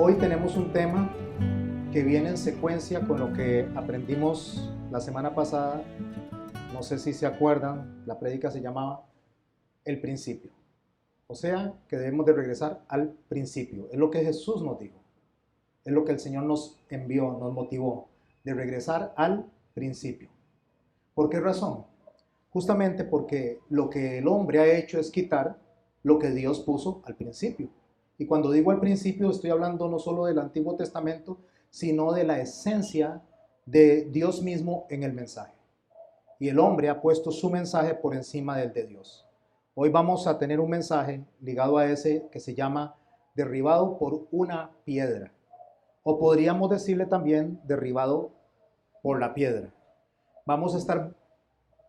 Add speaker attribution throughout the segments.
Speaker 1: Hoy tenemos un tema que viene en secuencia con lo que aprendimos la semana pasada. No sé si se acuerdan, la prédica se llamaba El principio. O sea, que debemos de regresar al principio. Es lo que Jesús nos dijo. Es lo que el Señor nos envió, nos motivó, de regresar al principio. ¿Por qué razón? Justamente porque lo que el hombre ha hecho es quitar lo que Dios puso al principio. Y cuando digo al principio, estoy hablando no solo del Antiguo Testamento, sino de la esencia de Dios mismo en el mensaje. Y el hombre ha puesto su mensaje por encima del de Dios. Hoy vamos a tener un mensaje ligado a ese que se llama derribado por una piedra. O podríamos decirle también derribado por la piedra. Vamos a estar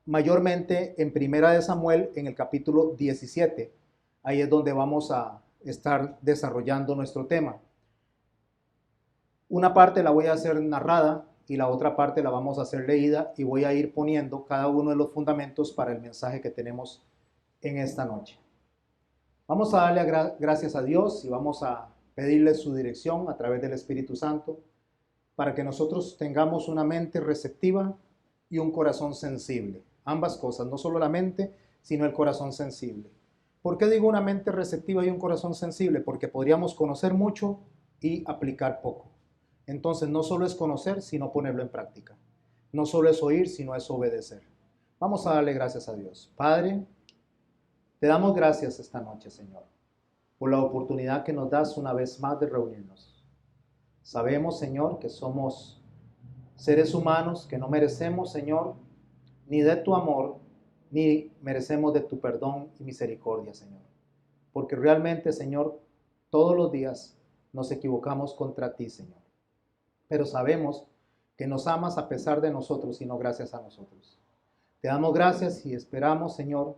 Speaker 1: mayormente en Primera de Samuel en el capítulo 17. Ahí es donde vamos a estar desarrollando nuestro tema. Una parte la voy a hacer narrada y la otra parte la vamos a hacer leída y voy a ir poniendo cada uno de los fundamentos para el mensaje que tenemos en esta noche. Vamos a darle gracias a Dios y vamos a pedirle su dirección a través del Espíritu Santo para que nosotros tengamos una mente receptiva y un corazón sensible. Ambas cosas, no solo la mente, sino el corazón sensible. ¿Por qué digo una mente receptiva y un corazón sensible? Porque podríamos conocer mucho y aplicar poco. Entonces no solo es conocer, sino ponerlo en práctica. No solo es oír, sino es obedecer. Vamos a darle gracias a Dios. Padre, te damos gracias esta noche, Señor, por la oportunidad que nos das una vez más de reunirnos. Sabemos, Señor, que somos seres humanos que no merecemos, Señor, ni de tu amor, ni merecemos de tu perdón y misericordia, Señor. Porque realmente, Señor, todos los días nos equivocamos contra ti, Señor. Pero sabemos que nos amas a pesar de nosotros y no gracias a nosotros. Te damos gracias y esperamos, Señor.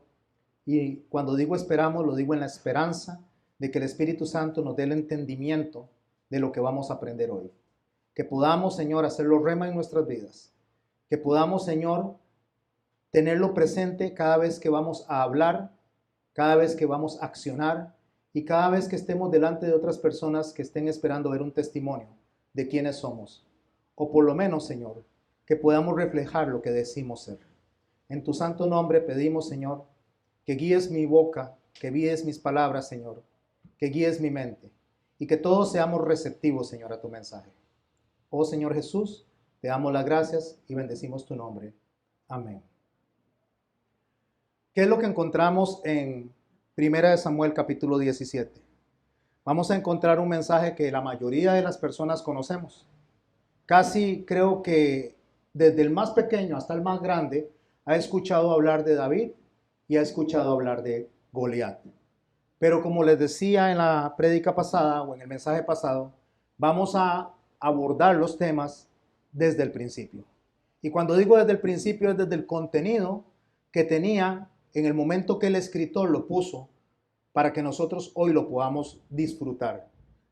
Speaker 1: Y cuando digo esperamos, lo digo en la esperanza de que el Espíritu Santo nos dé el entendimiento de lo que vamos a aprender hoy. Que podamos, Señor, hacerlo rema en nuestras vidas. Que podamos, Señor, tenerlo presente cada vez que vamos a hablar, cada vez que vamos a accionar y cada vez que estemos delante de otras personas que estén esperando ver un testimonio de quiénes somos. O por lo menos, Señor, que podamos reflejar lo que decimos ser. En tu santo nombre pedimos, Señor, que guíes mi boca, que guíes mis palabras, Señor, que guíes mi mente y que todos seamos receptivos, Señor, a tu mensaje. Oh Señor Jesús, te damos las gracias y bendecimos tu nombre. Amén. ¿Qué es lo que encontramos en 1 Samuel capítulo 17? Vamos a encontrar un mensaje que la mayoría de las personas conocemos. Casi creo que desde el más pequeño hasta el más grande ha escuchado hablar de David y ha escuchado hablar de Goliat. Pero como les decía en la prédica pasada o en el mensaje pasado, vamos a abordar los temas desde el principio. Y cuando digo desde el principio es desde el contenido que tenía en el momento que el escritor lo puso para que nosotros hoy lo podamos disfrutar,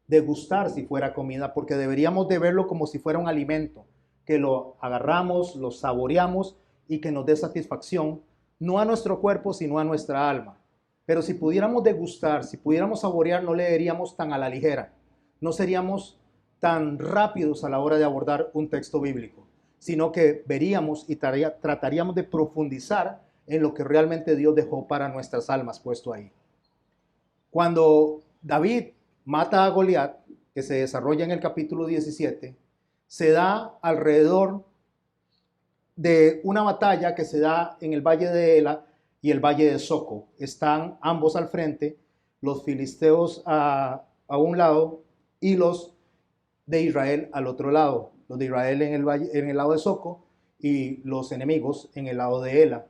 Speaker 1: degustar si fuera comida, porque deberíamos de verlo como si fuera un alimento, que lo agarramos, lo saboreamos y que nos dé satisfacción, no a nuestro cuerpo, sino a nuestra alma. Pero si pudiéramos degustar, si pudiéramos saborear, no leeríamos tan a la ligera, no seríamos tan rápidos a la hora de abordar un texto bíblico, sino que veríamos y trataríamos de profundizar en lo que realmente Dios dejó para nuestras almas puesto ahí. Cuando David mata a Goliat, que se desarrolla en el capítulo 17, se da alrededor de una batalla que se da en el valle de Ela y el valle de Soco. Están ambos al frente, los filisteos a un lado y los de Israel al otro lado. Los de Israel en el lado de Soco y los enemigos en el lado de Ela.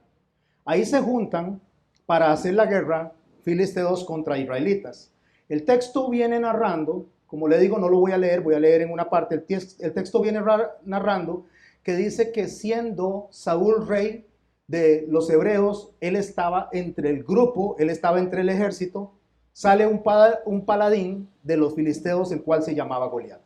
Speaker 1: Ahí se juntan para hacer la guerra filisteos contra israelitas. El texto viene narrando, como le digo, no lo voy a leer en una parte. El texto viene narrando que dice que siendo Saúl rey de los hebreos, él estaba entre el grupo, él estaba entre el ejército, sale un paladín de los filisteos, el cual se llamaba Goliat.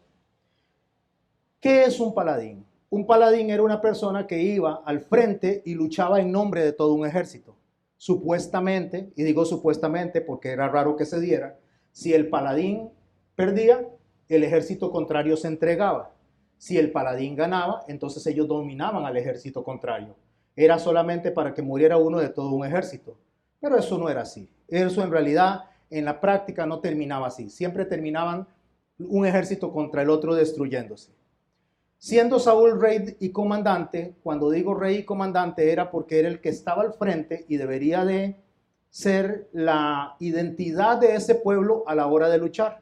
Speaker 1: ¿Qué es un paladín? Un paladín era una persona que iba al frente y luchaba en nombre de todo un ejército. Supuestamente, y digo supuestamente porque era raro que se diera, si el paladín perdía, el ejército contrario se entregaba. Si el paladín ganaba, entonces ellos dominaban al ejército contrario. Era solamente para que muriera uno de todo un ejército. Pero eso no era así. Eso en realidad, en la práctica, no terminaba así. Siempre terminaban un ejército contra el otro destruyéndose. Siendo Saúl rey y comandante, cuando digo rey y comandante era porque era el que estaba al frente y debería de ser la identidad de ese pueblo a la hora de luchar.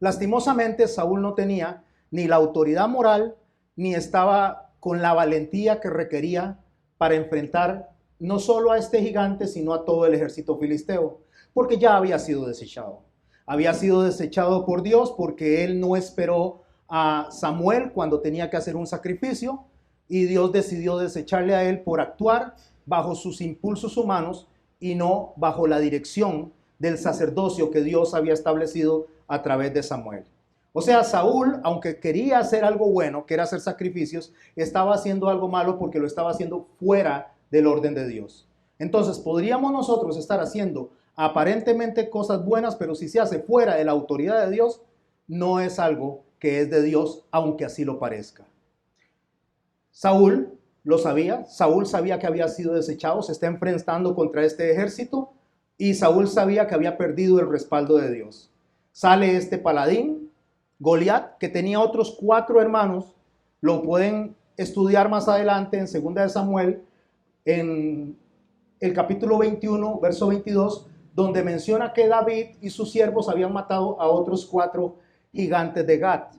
Speaker 1: Lastimosamente, Saúl no tenía ni la autoridad moral, ni estaba con la valentía que requería para enfrentar no solo a este gigante, sino a todo el ejército filisteo, porque ya había sido desechado. Había sido desechado por Dios porque él no esperó a Samuel cuando tenía que hacer un sacrificio y Dios decidió desecharle a él por actuar bajo sus impulsos humanos y no bajo la dirección del sacerdocio que Dios había establecido a través de Samuel. O sea, Saúl, aunque quería hacer algo bueno, que era hacer sacrificios, estaba haciendo algo malo porque lo estaba haciendo fuera del orden de Dios. Entonces, podríamos nosotros estar haciendo aparentemente cosas buenas, pero si se hace fuera de la autoridad de Dios, no es algo que es de Dios, aunque así lo parezca. Saúl lo sabía, Saúl sabía que había sido desechado, se está enfrentando contra este ejército y Saúl sabía que había perdido el respaldo de Dios. Sale este paladín, Goliat, que tenía otros 4 hermanos, lo pueden estudiar más adelante en 2 de Samuel, en el capítulo 21, verso 22, donde menciona que David y sus siervos habían matado a otros 4 gigantes de Gat.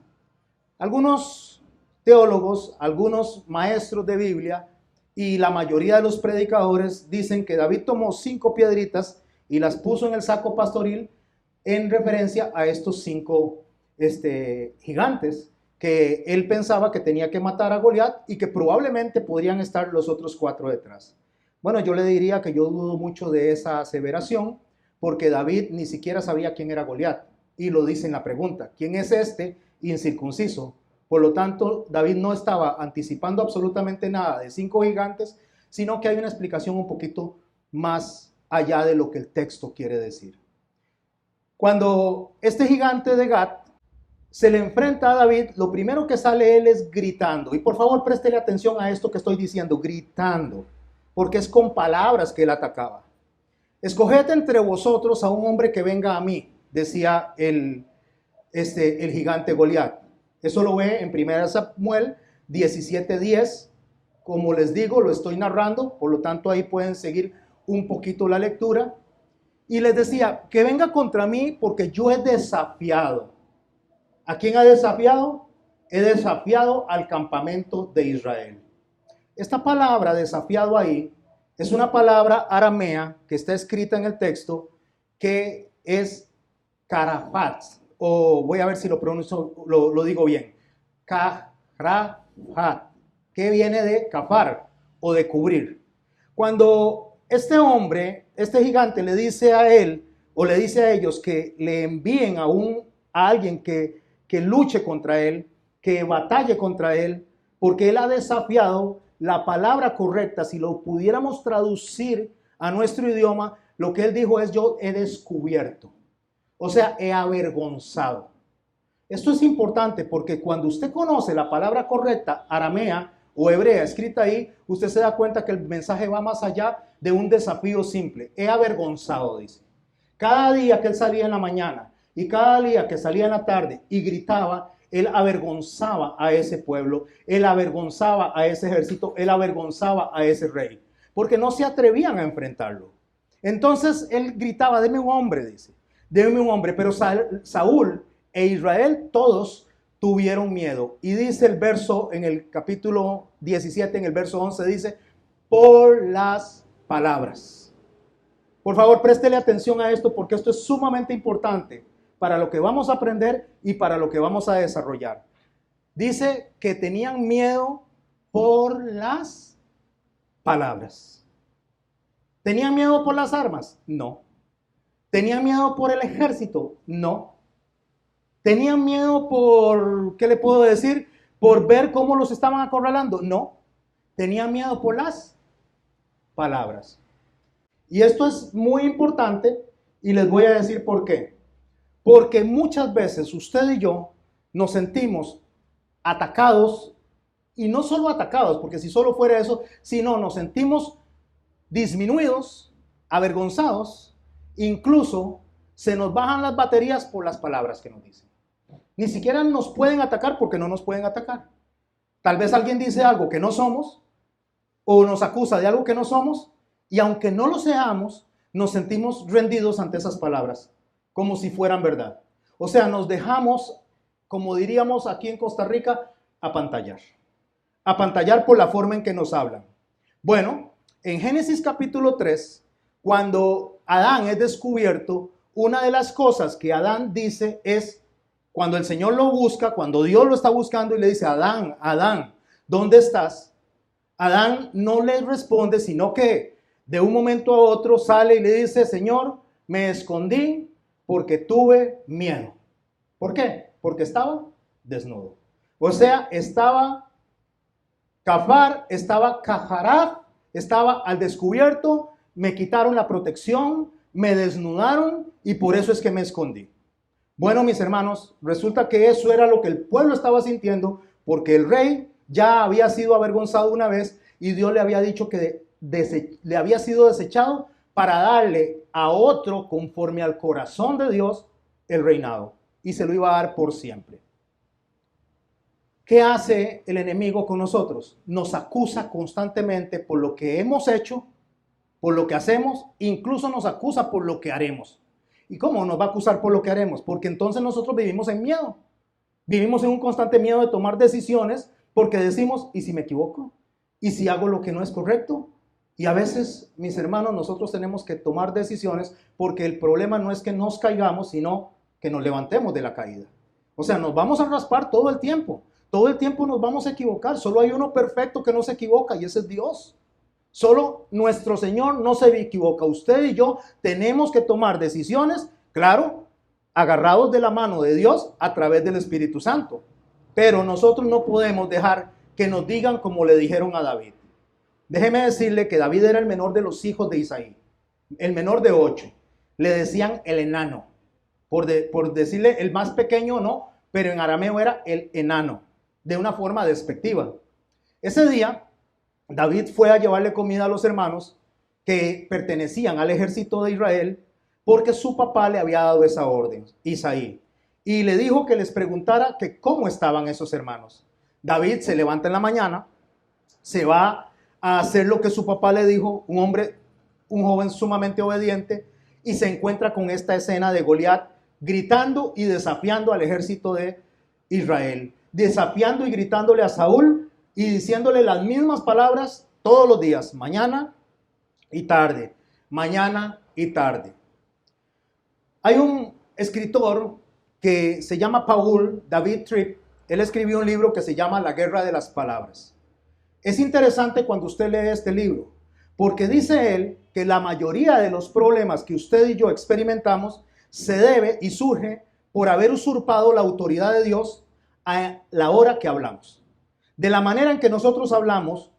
Speaker 1: Algunos teólogos, algunos maestros de Biblia y la mayoría de los predicadores dicen que David tomó 5 piedritas y las puso en el saco pastoril en referencia a estos 5 gigantes que él pensaba que tenía que matar a Goliat y que probablemente podrían estar los otros 4 detrás. Bueno, yo le diría que yo dudo mucho de esa aseveración porque David ni siquiera sabía quién era Goliat. Y lo dice en la pregunta, ¿quién es este incircunciso? Por lo tanto, David no estaba anticipando absolutamente nada de 5 gigantes, sino que hay una explicación un poquito más allá de lo que el texto quiere decir. Cuando este gigante de Gat se le enfrenta a David, lo primero que sale él es gritando. Y por favor, préstele atención a esto que estoy diciendo, gritando, porque es con palabras que él atacaba. Escoged entre vosotros a un hombre que venga a mí, decía el gigante Goliat. Eso lo ve en 1 Samuel 17:10. Como les digo, lo estoy narrando, por lo tanto ahí pueden seguir un poquito la lectura. Y les decía, que venga contra mí porque yo he desafiado. ¿A quién ha desafiado? He desafiado al campamento de Israel. Esta palabra desafiado ahí es una palabra aramea que está escrita en el texto que es Karafat, o voy a ver si lo pronuncio, lo digo bien. Karafat, que viene de kafar o de cubrir. Cuando este hombre, este gigante le dice a él o le dice a ellos que le envíen a alguien que luche contra él, que batalle contra él, porque él ha desafiado, la palabra correcta, si lo pudiéramos traducir a nuestro idioma, lo que él dijo es: yo he descubierto. O sea, he avergonzado. Esto es importante porque cuando usted conoce la palabra correcta, aramea o hebrea escrita ahí, usted se da cuenta que el mensaje va más allá de un desafío simple. He avergonzado, dice. Cada día que él salía en la mañana y cada día que salía en la tarde y gritaba, él avergonzaba a ese pueblo, él avergonzaba a ese ejército, él avergonzaba a ese rey, porque no se atrevían a enfrentarlo. Entonces él gritaba: deme un hombre, dice, deme un hombre. Pero Saúl e Israel todos tuvieron miedo. Y dice el verso en el capítulo 17, en el verso 11, dice: por las palabras. Por favor, préstele atención a esto porque esto es sumamente importante para lo que vamos a aprender y para lo que vamos a desarrollar. Dice que tenían miedo por las palabras. ¿Tenían miedo por las armas? No. ¿Tenían miedo por el ejército? No. ¿Tenían miedo por, qué le puedo decir? Por ver cómo los estaban acorralando? No. Tenían miedo por las palabras. Y esto es muy importante y les voy a decir por qué. Porque muchas veces usted y yo nos sentimos atacados, y no solo atacados, porque si solo fuera eso, sino nos sentimos disminuidos, avergonzados, incluso se nos bajan las baterías por las palabras que nos dicen. Ni siquiera nos pueden atacar porque no nos pueden atacar. Tal vez alguien dice algo que no somos o nos acusa de algo que no somos y aunque no lo seamos, nos sentimos rendidos ante esas palabras como si fueran verdad. O sea, nos dejamos, como diríamos aquí en Costa Rica, apantallar. Apantallar por la forma en que nos hablan. Bueno, en Génesis capítulo 3, cuando Adán es descubierto, una de las cosas que Adán dice es, cuando el Señor lo busca, cuando Dios lo está buscando y le dice, Adán, Adán, ¿dónde estás? Adán no le responde, sino que de un momento a otro sale y le dice, Señor, me escondí porque tuve miedo. ¿Por qué? Porque estaba desnudo. O sea, estaba kafar, estaba kajaraf, estaba al descubierto, me quitaron la protección, me desnudaron y por eso es que me escondí. Bueno, mis hermanos, resulta que eso era lo que el pueblo estaba sintiendo porque el rey ya había sido avergonzado una vez y Dios le había dicho que le había sido desechado para darle a otro conforme al corazón de Dios el reinado y se lo iba a dar por siempre. ¿Qué hace el enemigo con nosotros? Nos acusa constantemente por lo que hemos hecho, por lo que hacemos, incluso nos acusa por lo que haremos. ¿Y cómo nos va a acusar por lo que haremos? Porque entonces nosotros vivimos en miedo. Vivimos en un constante miedo de tomar decisiones porque decimos, ¿y si me equivoco? ¿Y si hago lo que no es correcto? Y a veces, mis hermanos, nosotros tenemos que tomar decisiones porque el problema no es que nos caigamos, sino que nos levantemos de la caída. O sea, nos vamos a raspar todo el tiempo. Todo el tiempo nos vamos a equivocar. Solo hay uno perfecto que no se equivoca y ese es Dios. Solo nuestro Señor no se equivoca. Usted y yo tenemos que tomar decisiones, claro, agarrados de la mano de Dios a través del Espíritu Santo. Pero nosotros no podemos dejar que nos digan como le dijeron a David. Déjeme decirle que David era el menor de los hijos de Isaí, el menor de 8. Le decían el enano. Por decirle el más pequeño, no, pero en arameo era el enano, de una forma despectiva. Ese día, David fue a llevarle comida a los hermanos que pertenecían al ejército de Israel porque su papá le había dado esa orden, Isaí, y le dijo que les preguntara que cómo estaban esos hermanos. David se levanta en la mañana, se va a hacer lo que su papá le dijo, un joven sumamente obediente, y se encuentra con esta escena de Goliat gritando y desafiando al ejército de Israel, desafiando y gritándole a Saúl y diciéndole las mismas palabras todos los días, mañana y tarde, mañana y tarde. Hay un escritor que se llama Paul David Tripp. Él escribió un libro que se llama La Guerra de las Palabras. Es interesante cuando usted lee este libro, porque dice él que la mayoría de los problemas que usted y yo experimentamos se debe y surge por haber usurpado la autoridad de Dios a la hora que hablamos. De la manera en que nosotros hablamos,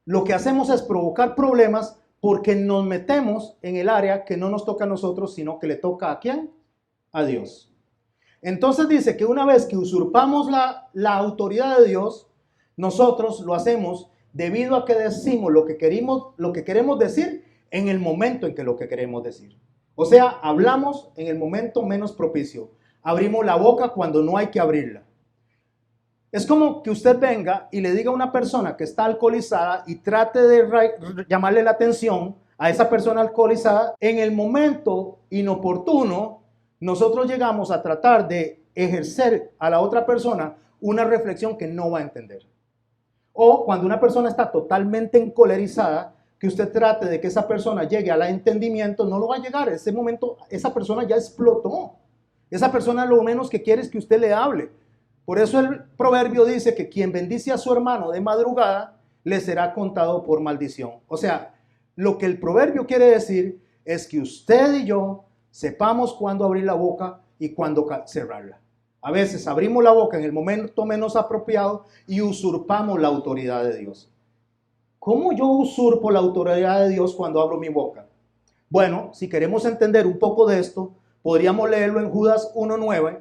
Speaker 1: lo que hacemos es provocar problemas porque nos metemos en el área que no nos toca a nosotros, sino que le toca ¿a quién? A Dios. Entonces dice que una vez que usurpamos la autoridad de Dios, nosotros lo hacemos debido a que decimos lo que queremos decir en el momento en que lo que queremos decir. O sea, hablamos en el momento menos propicio. Abrimos la boca cuando no hay que abrirla. Es como que usted venga y le diga a una persona que está alcoholizada y trate de llamarle la atención a esa persona alcoholizada. En el momento inoportuno, nosotros llegamos a tratar de ejercer a la otra persona una reflexión que no va a entender. O cuando una persona está totalmente encolerizada, que usted trate de que esa persona llegue al entendimiento, no lo va a llegar. En ese momento, esa persona ya explotó. Esa persona lo menos que quiere es que usted le hable. Por eso el proverbio dice que quien bendice a su hermano de madrugada, le será contado por maldición. O sea, lo que el proverbio quiere decir es que usted y yo sepamos cuándo abrir la boca y cuándo cerrarla. A veces abrimos la boca en el momento menos apropiado y usurpamos la autoridad de Dios. ¿Cómo yo usurpo la autoridad de Dios cuando abro mi boca? Bueno, si queremos entender un poco de esto, Podríamos leerlo en Judas 1:9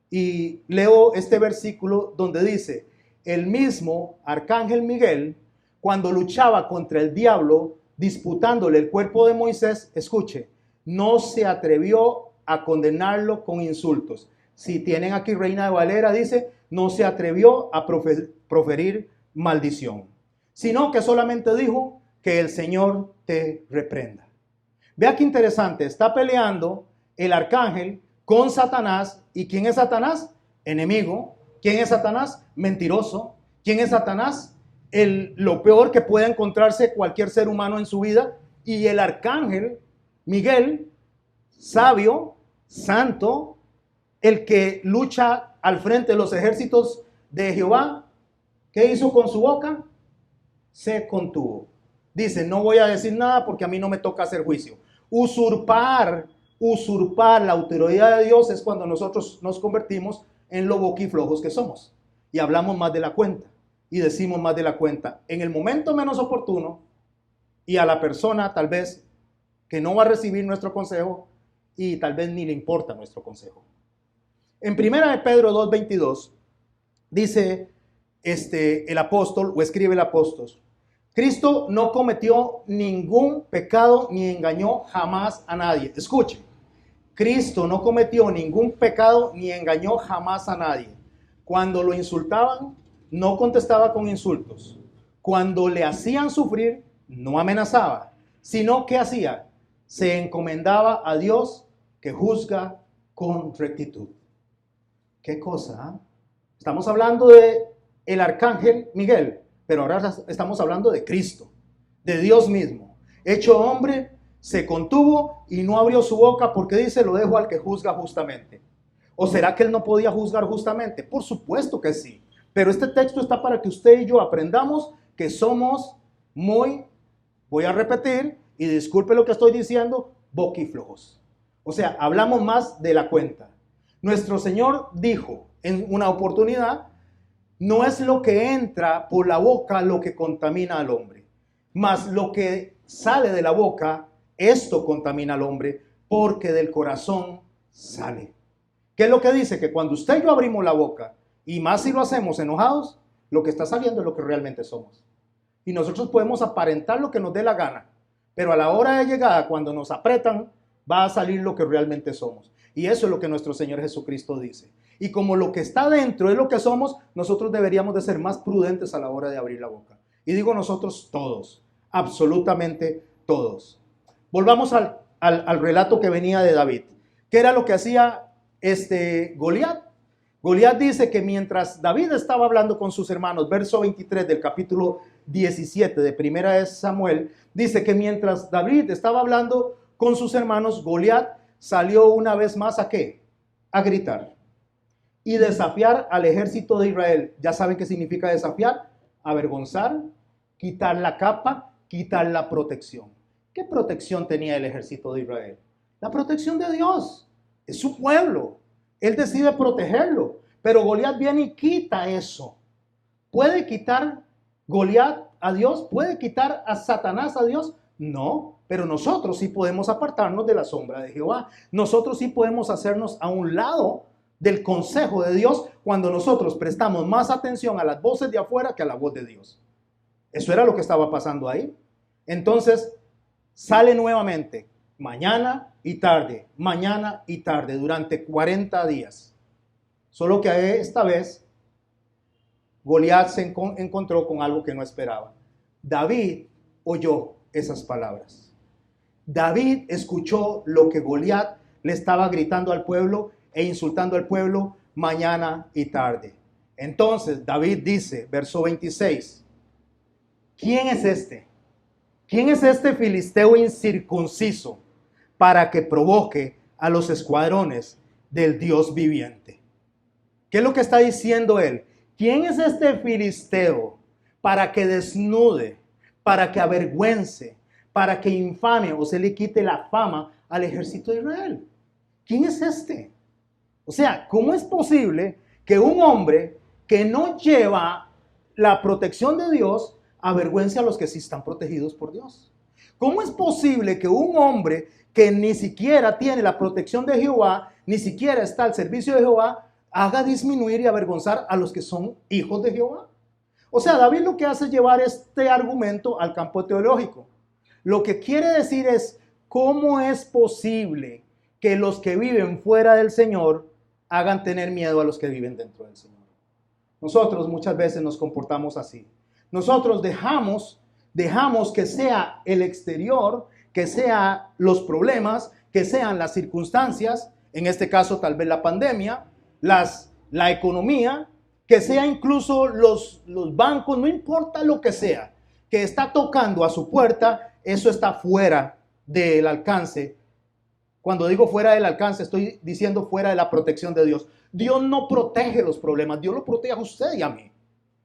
Speaker 1: y leo este versículo donde dice, el mismo arcángel Miguel, cuando luchaba contra el diablo, disputándole el cuerpo de Moisés, escuche, no se atrevió a condenarlo con insultos. Si tienen aquí Reina de Valera, dice, no se atrevió a proferir maldición, sino que solamente dijo que el Señor te reprenda. Vea qué interesante, está peleando el arcángel con Satanás. ¿Y quién es Satanás? Enemigo. ¿Quién es Satanás? Mentiroso. ¿Quién es Satanás? Lo peor que pueda encontrarse cualquier ser humano en su vida. Y el arcángel Miguel, sabio, santo, el que lucha al frente de los ejércitos de Jehová, ¿qué hizo con su boca? Se contuvo. Dice, no voy a decir nada porque a mí no me toca hacer juicio. Usurpar la autoridad de Dios es cuando nosotros nos convertimos en lo boquiflojos que somos y hablamos más de la cuenta y decimos más de la cuenta en el momento menos oportuno y a la persona tal vez que no va a recibir nuestro consejo y tal vez ni le importa nuestro consejo. En 1 de Pedro 2:22 dice el apóstol o escribe el apóstol, Cristo no cometió ningún pecado ni engañó jamás a nadie. Escuche, Cristo no cometió ningún pecado ni engañó jamás a nadie. Cuando lo insultaban, no contestaba con insultos. Cuando le hacían sufrir, no amenazaba, sino que hacía, se encomendaba a Dios que juzga con rectitud. ¿Qué cosa? Estamos hablando de el arcángel Miguel. Pero ahora estamos hablando de Cristo, de Dios mismo. Hecho hombre, se contuvo y no abrió su boca porque dice, lo dejo al que juzga justamente. ¿O será que él no podía juzgar justamente? Por supuesto que sí. Pero este texto está para que usted y yo aprendamos que somos muy, voy a repetir, y disculpe lo que estoy diciendo, boquiflojos. O sea, hablamos más de la cuenta. Nuestro Señor dijo en una oportunidad, no es lo que entra por la boca lo que contamina al hombre, mas lo que sale de la boca, esto contamina al hombre, porque del corazón sale. ¿Qué es lo que dice? Que cuando usted y yo abrimos la boca, y más si lo hacemos enojados, lo que está saliendo es lo que realmente somos. Y nosotros podemos aparentar lo que nos dé la gana, pero a la hora de llegada, cuando nos apretan, va a salir lo que realmente somos. Y eso es lo que nuestro Señor Jesucristo dice. Y como lo que está dentro es lo que somos, nosotros deberíamos de ser más prudentes a la hora de abrir la boca. Y digo nosotros todos, absolutamente todos. Volvamos al relato que venía de David. ¿Qué era lo que hacía Goliat? Goliat dice que mientras David estaba hablando con sus hermanos, verso 23 del capítulo 17 de Primera de Samuel, dice que mientras David estaba hablando con sus hermanos, Goliat salió una vez más ¿a qué? A gritar y desafiar al ejército de Israel. ¿Ya saben qué significa desafiar? Avergonzar, quitar la capa, quitar la protección. ¿Qué protección tenía el ejército de Israel? La protección de Dios. Es su pueblo. Él decide protegerlo. Pero Goliat viene y quita eso. ¿Puede quitar Goliat a Dios? ¿Puede quitar a Satanás a Dios? No, pero nosotros sí podemos apartarnos de la sombra de Jehová. Nosotros sí podemos hacernos a un lado del consejo de Dios cuando nosotros prestamos más atención a las voces de afuera que a la voz de Dios. Eso era lo que estaba pasando ahí. Entonces sale nuevamente mañana y tarde durante 40 días. Solo que esta vez Goliat se encontró con algo que no esperaba. David oyó esas palabras. David escuchó lo que Goliat le estaba gritando al pueblo e insultando al pueblo mañana y tarde. Entonces David dice, verso 26, ¿quién es este? ¿Quién es este filisteo incircunciso para que provoque a los escuadrones del Dios viviente? ¿Qué es lo que está diciendo él? ¿Quién es este filisteo para que desnude, para que avergüence, para que infame o se le quite la fama al ejército de Israel? ¿Quién es este? O sea, ¿cómo es posible que un hombre que no lleva la protección de Dios avergüence a los que sí están protegidos por Dios? ¿Cómo es posible que un hombre que ni siquiera tiene la protección de Jehová, ni siquiera está al servicio de Jehová, haga disminuir y avergonzar a los que son hijos de Jehová? O sea, David lo que hace es llevar este argumento al campo teológico. Lo que quiere decir es, ¿cómo es posible que los que viven fuera del Señor hagan tener miedo a los que viven dentro del Señor? Nosotros muchas veces nos comportamos así. Nosotros dejamos que sea el exterior, que sean los problemas, que sean las circunstancias, en este caso tal vez la pandemia, la economía, que sea incluso los bancos, no importa lo que sea, que está tocando a su puerta, eso está fuera del alcance. Cuando digo fuera del alcance, estoy diciendo fuera de la protección de Dios. Dios no protege los problemas, Dios lo protege a usted y a mí.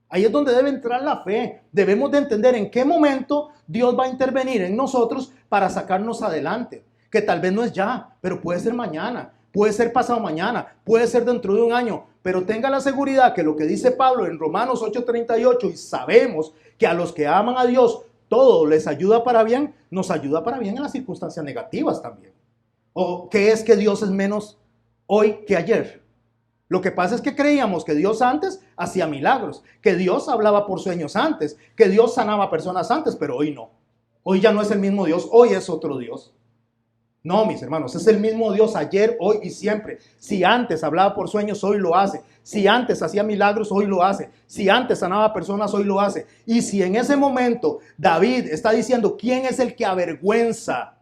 Speaker 1: Ahí es donde debe entrar la fe. Debemos de entender en qué momento Dios va a intervenir en nosotros para sacarnos adelante. Que tal vez no es ya, pero puede ser mañana, puede ser pasado mañana, puede ser dentro de un año. Pero tenga la seguridad que lo que dice Pablo en Romanos 8:38, y sabemos que a los que aman a Dios todo les ayuda para bien, nos ayuda para bien en las circunstancias negativas también. ¿O qué es que Dios es menos hoy que ayer? Lo que pasa es que creíamos que Dios antes hacía milagros, que Dios hablaba por sueños antes, que Dios sanaba personas antes, pero hoy no. Hoy ya no es el mismo Dios, hoy es otro Dios. No, mis hermanos, es el mismo Dios ayer, hoy y siempre. Si antes hablaba por sueños, hoy lo hace. Si antes hacía milagros, hoy lo hace. Si antes sanaba personas, hoy lo hace. Y si en ese momento David está diciendo, ¿quién es el que avergüenza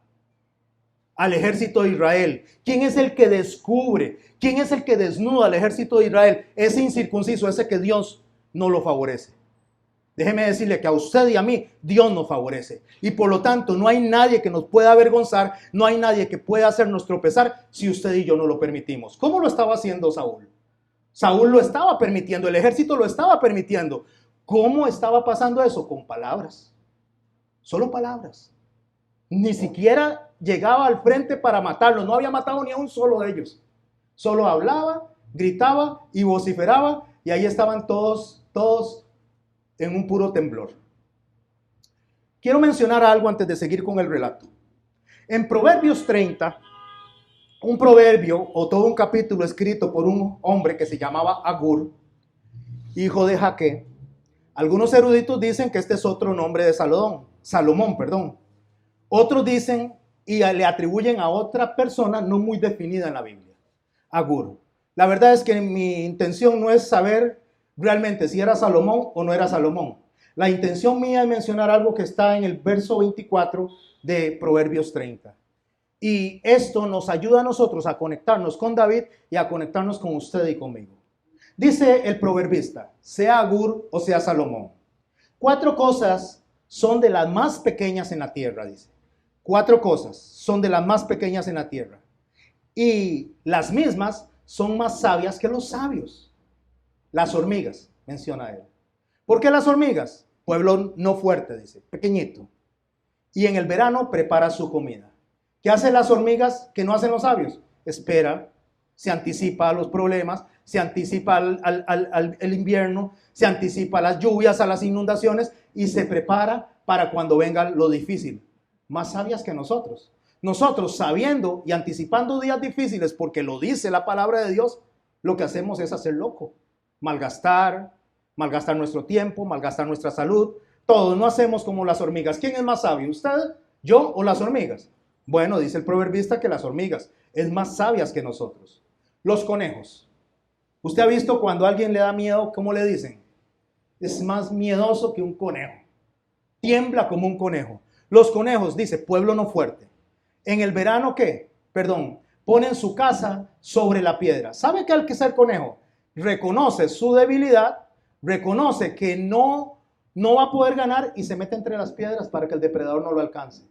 Speaker 1: al ejército de Israel? ¿Quién es el que descubre? ¿Quién es el que desnuda al ejército de Israel? Ese incircunciso, ese que Dios no lo favorece. Déjeme decirle que a usted y a mí Dios nos favorece. Y por lo tanto no hay nadie que nos pueda avergonzar, no hay nadie que pueda hacernos tropezar si usted y yo no lo permitimos. ¿Cómo lo estaba haciendo Saúl? Saúl lo estaba permitiendo, el ejército lo estaba permitiendo. ¿Cómo estaba pasando eso? Con palabras. Solo palabras. Ni siquiera llegaba al frente para matarlos. No había matado ni a un solo de ellos. Solo hablaba, gritaba y vociferaba. Y ahí estaban todos en un puro temblor. Quiero mencionar algo antes de seguir con el relato. En Proverbios 30, un proverbio o todo un capítulo escrito por un hombre que se llamaba Agur, hijo de Jaque. Algunos eruditos dicen que este es otro nombre de Salomón. Otros dicen y le atribuyen a otra persona no muy definida en la Biblia, Agur. La verdad es que mi intención no es saber realmente si era Salomón o no era Salomón. La intención mía es mencionar algo que está en el verso 24 de Proverbios 30. Y esto nos ayuda a nosotros a conectarnos con David y a conectarnos con usted y conmigo. Dice el proverbista, sea Agur o sea Salomón, 4 cosas son de las más pequeñas en la tierra, dice. 4 cosas son de las más pequeñas en la tierra. Y las mismas son más sabias que los sabios. Las hormigas, menciona él. ¿Por qué las hormigas? Pueblo no fuerte, dice, pequeñito. Y en el verano prepara su comida. ¿Qué hacen las hormigas que no hacen los sabios? Espera, se anticipa a los problemas, se anticipa al invierno, se anticipa a las lluvias, a las inundaciones y se prepara para cuando venga lo difícil. Más sabias que nosotros. Nosotros, sabiendo y anticipando días difíciles porque lo dice la palabra de Dios, lo que hacemos es hacer loco. Malgastar nuestro tiempo, malgastar nuestra salud. Todos no hacemos como las hormigas. ¿Quién es más sabio? ¿Usted, yo o las hormigas? Bueno, dice el proverbista que las hormigas es más sabias que nosotros. Los conejos. ¿Usted ha visto cuando a alguien le da miedo, cómo le dicen? Es más miedoso que un conejo. Tiembla como un conejo. Los conejos, dice, pueblo no fuerte. En el verano, ¿qué? Ponen su casa sobre la piedra. ¿Sabe qué hay que ser conejo? Reconoce su debilidad, reconoce que no va a poder ganar y se mete entre las piedras para que el depredador no lo alcance.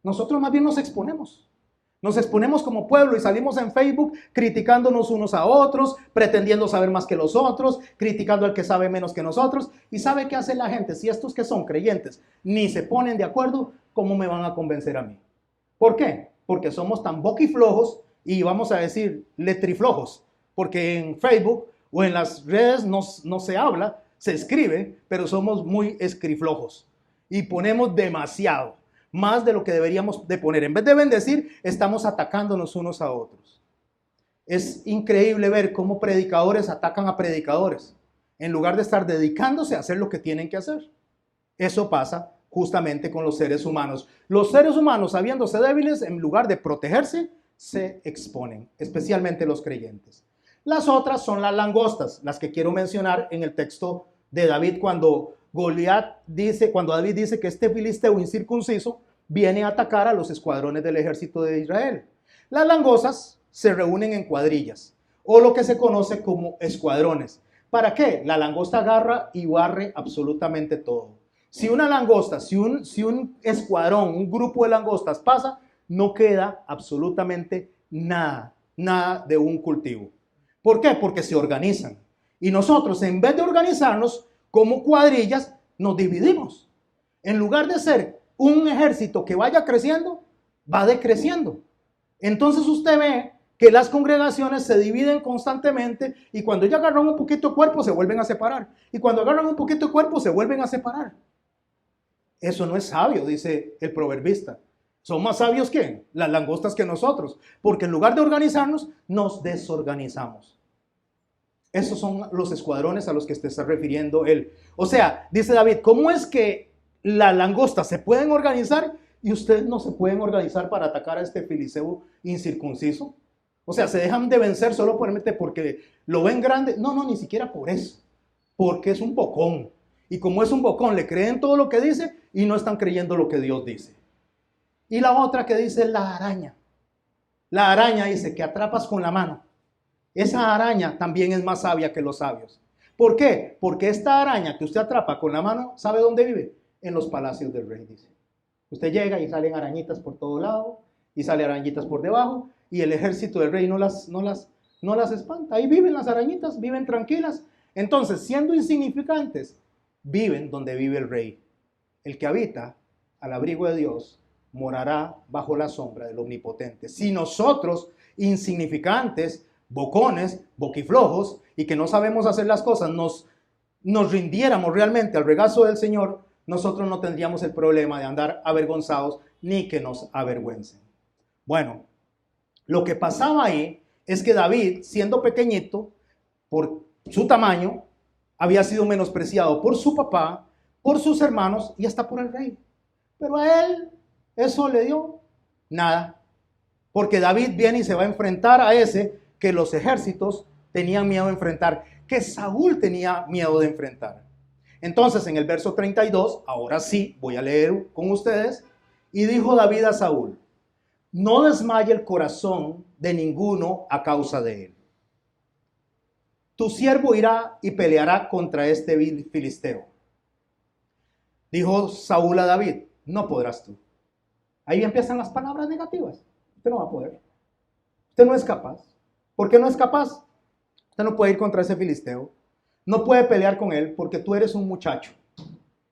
Speaker 1: Nosotros más bien nos exponemos como pueblo y salimos en Facebook criticándonos unos a otros, pretendiendo saber más que los otros, criticando al que sabe menos que nosotros. ¿Y sabe qué hace la gente? Si estos que son creyentes ni se ponen de acuerdo, ¿cómo me van a convencer a mí? ¿Por qué? Porque somos tan boquiflojos y vamos a decir letriflojos, porque en Facebook o en las redes no se habla, se escribe, pero somos muy escriflojos y ponemos demasiado. más de lo que deberíamos de poner. En vez de bendecir, estamos atacándonos unos a otros. Es increíble ver cómo predicadores atacan a predicadores, en lugar de estar dedicándose a hacer lo que tienen que hacer. Eso pasa justamente con los seres humanos. Los seres humanos, sabiéndose débiles, en lugar de protegerse, se exponen, especialmente los creyentes. Las otras son las langostas, las que quiero mencionar en el texto de David cuando David dice que este filisteo incircunciso viene a atacar a los escuadrones del ejército de Israel. Las langostas se reúnen en cuadrillas, o lo que se conoce como escuadrones. ¿Para qué? La langosta agarra y barre absolutamente todo. Si una langosta, si un escuadrón, un grupo de langostas pasa, no queda absolutamente nada de un cultivo. ¿Por qué? Porque se organizan. Y nosotros, en vez de organizarnos como cuadrillas, nos dividimos. En lugar de ser un ejército que vaya creciendo, va decreciendo. Entonces usted ve que las congregaciones se dividen constantemente y cuando ya agarran un poquito de cuerpo se vuelven a separar. Y cuando agarran un poquito de cuerpo se vuelven a separar. Eso no es sabio, dice el proverbista. ¿Son más sabios que las langostas que nosotros? Porque en lugar de organizarnos, nos desorganizamos. Esos son los escuadrones a los que se está refiriendo él. O sea, dice David, ¿cómo es que las langostas se pueden organizar y ustedes no se pueden organizar para atacar a este filisteo incircunciso? O sea, se dejan de vencer solo porque lo ven grande. No, ni siquiera por eso. Porque es un bocón. Y como es un bocón, le creen todo lo que dice y no están creyendo lo que Dios dice. Y la otra que dice la araña. La araña dice que atrapas con la mano. Esa araña también es más sabia que los sabios. ¿Por qué? Porque esta araña que usted atrapa con la mano, ¿sabe dónde vive? En los palacios del rey, dice. Usted llega y salen arañitas por todo lado, y salen arañitas por debajo, y el ejército del rey no las espanta. Ahí viven las arañitas, viven tranquilas. Entonces, siendo insignificantes, viven donde vive el rey. El que habita al abrigo de Dios morará bajo la sombra del Omnipotente. Si nosotros, insignificantes, bocones, boquiflojos, y que no sabemos hacer las cosas, nos rindiéramos realmente al regazo del Señor, nosotros no tendríamos el problema de andar avergonzados ni que nos avergüencen. Bueno, lo que pasaba ahí es que David, siendo pequeñito, por su tamaño, había sido menospreciado por su papá, por sus hermanos y hasta por el rey. Pero a él eso le dio nada. Porque David viene y se va a enfrentar a ese que los ejércitos tenían miedo de enfrentar, que Saúl tenía miedo de enfrentar. Entonces en el verso 32, ahora sí, voy a leer con ustedes, y dijo David a Saúl, no desmaye el corazón de ninguno a causa de él. Tu siervo irá y peleará contra este filisteo. Dijo Saúl a David, no podrás tú. Ahí empiezan las palabras negativas. Usted no va a poder. Usted no es capaz. ¿Por qué no es capaz? Usted no puede ir contra ese filisteo. No puede pelear con él porque tú eres un muchacho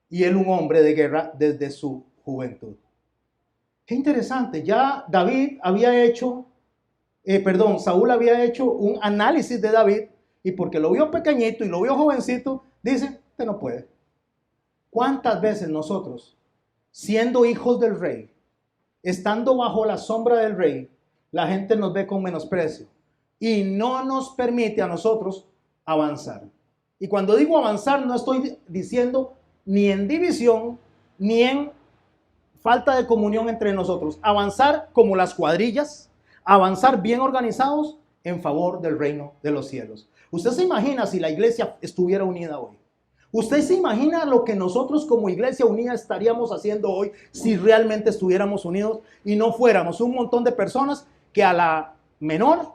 Speaker 1: y él un hombre de guerra desde su juventud. Qué interesante. Ya Saúl había hecho un análisis de David y porque lo vio pequeñito y lo vio jovencito, dice, usted no puede. ¿Cuántas veces nosotros, siendo hijos del rey, estando bajo la sombra del rey, la gente nos ve con menosprecio y no nos permite a nosotros avanzar? Y cuando digo avanzar, no estoy diciendo ni en división, ni en falta de comunión entre nosotros. Avanzar como las cuadrillas, avanzar bien organizados en favor del reino de los cielos. ¿Usted se imagina si la iglesia estuviera unida hoy? ¿Usted se imagina lo que nosotros como iglesia unida estaríamos haciendo hoy si realmente estuviéramos unidos y no fuéramos un montón de personas que a la menor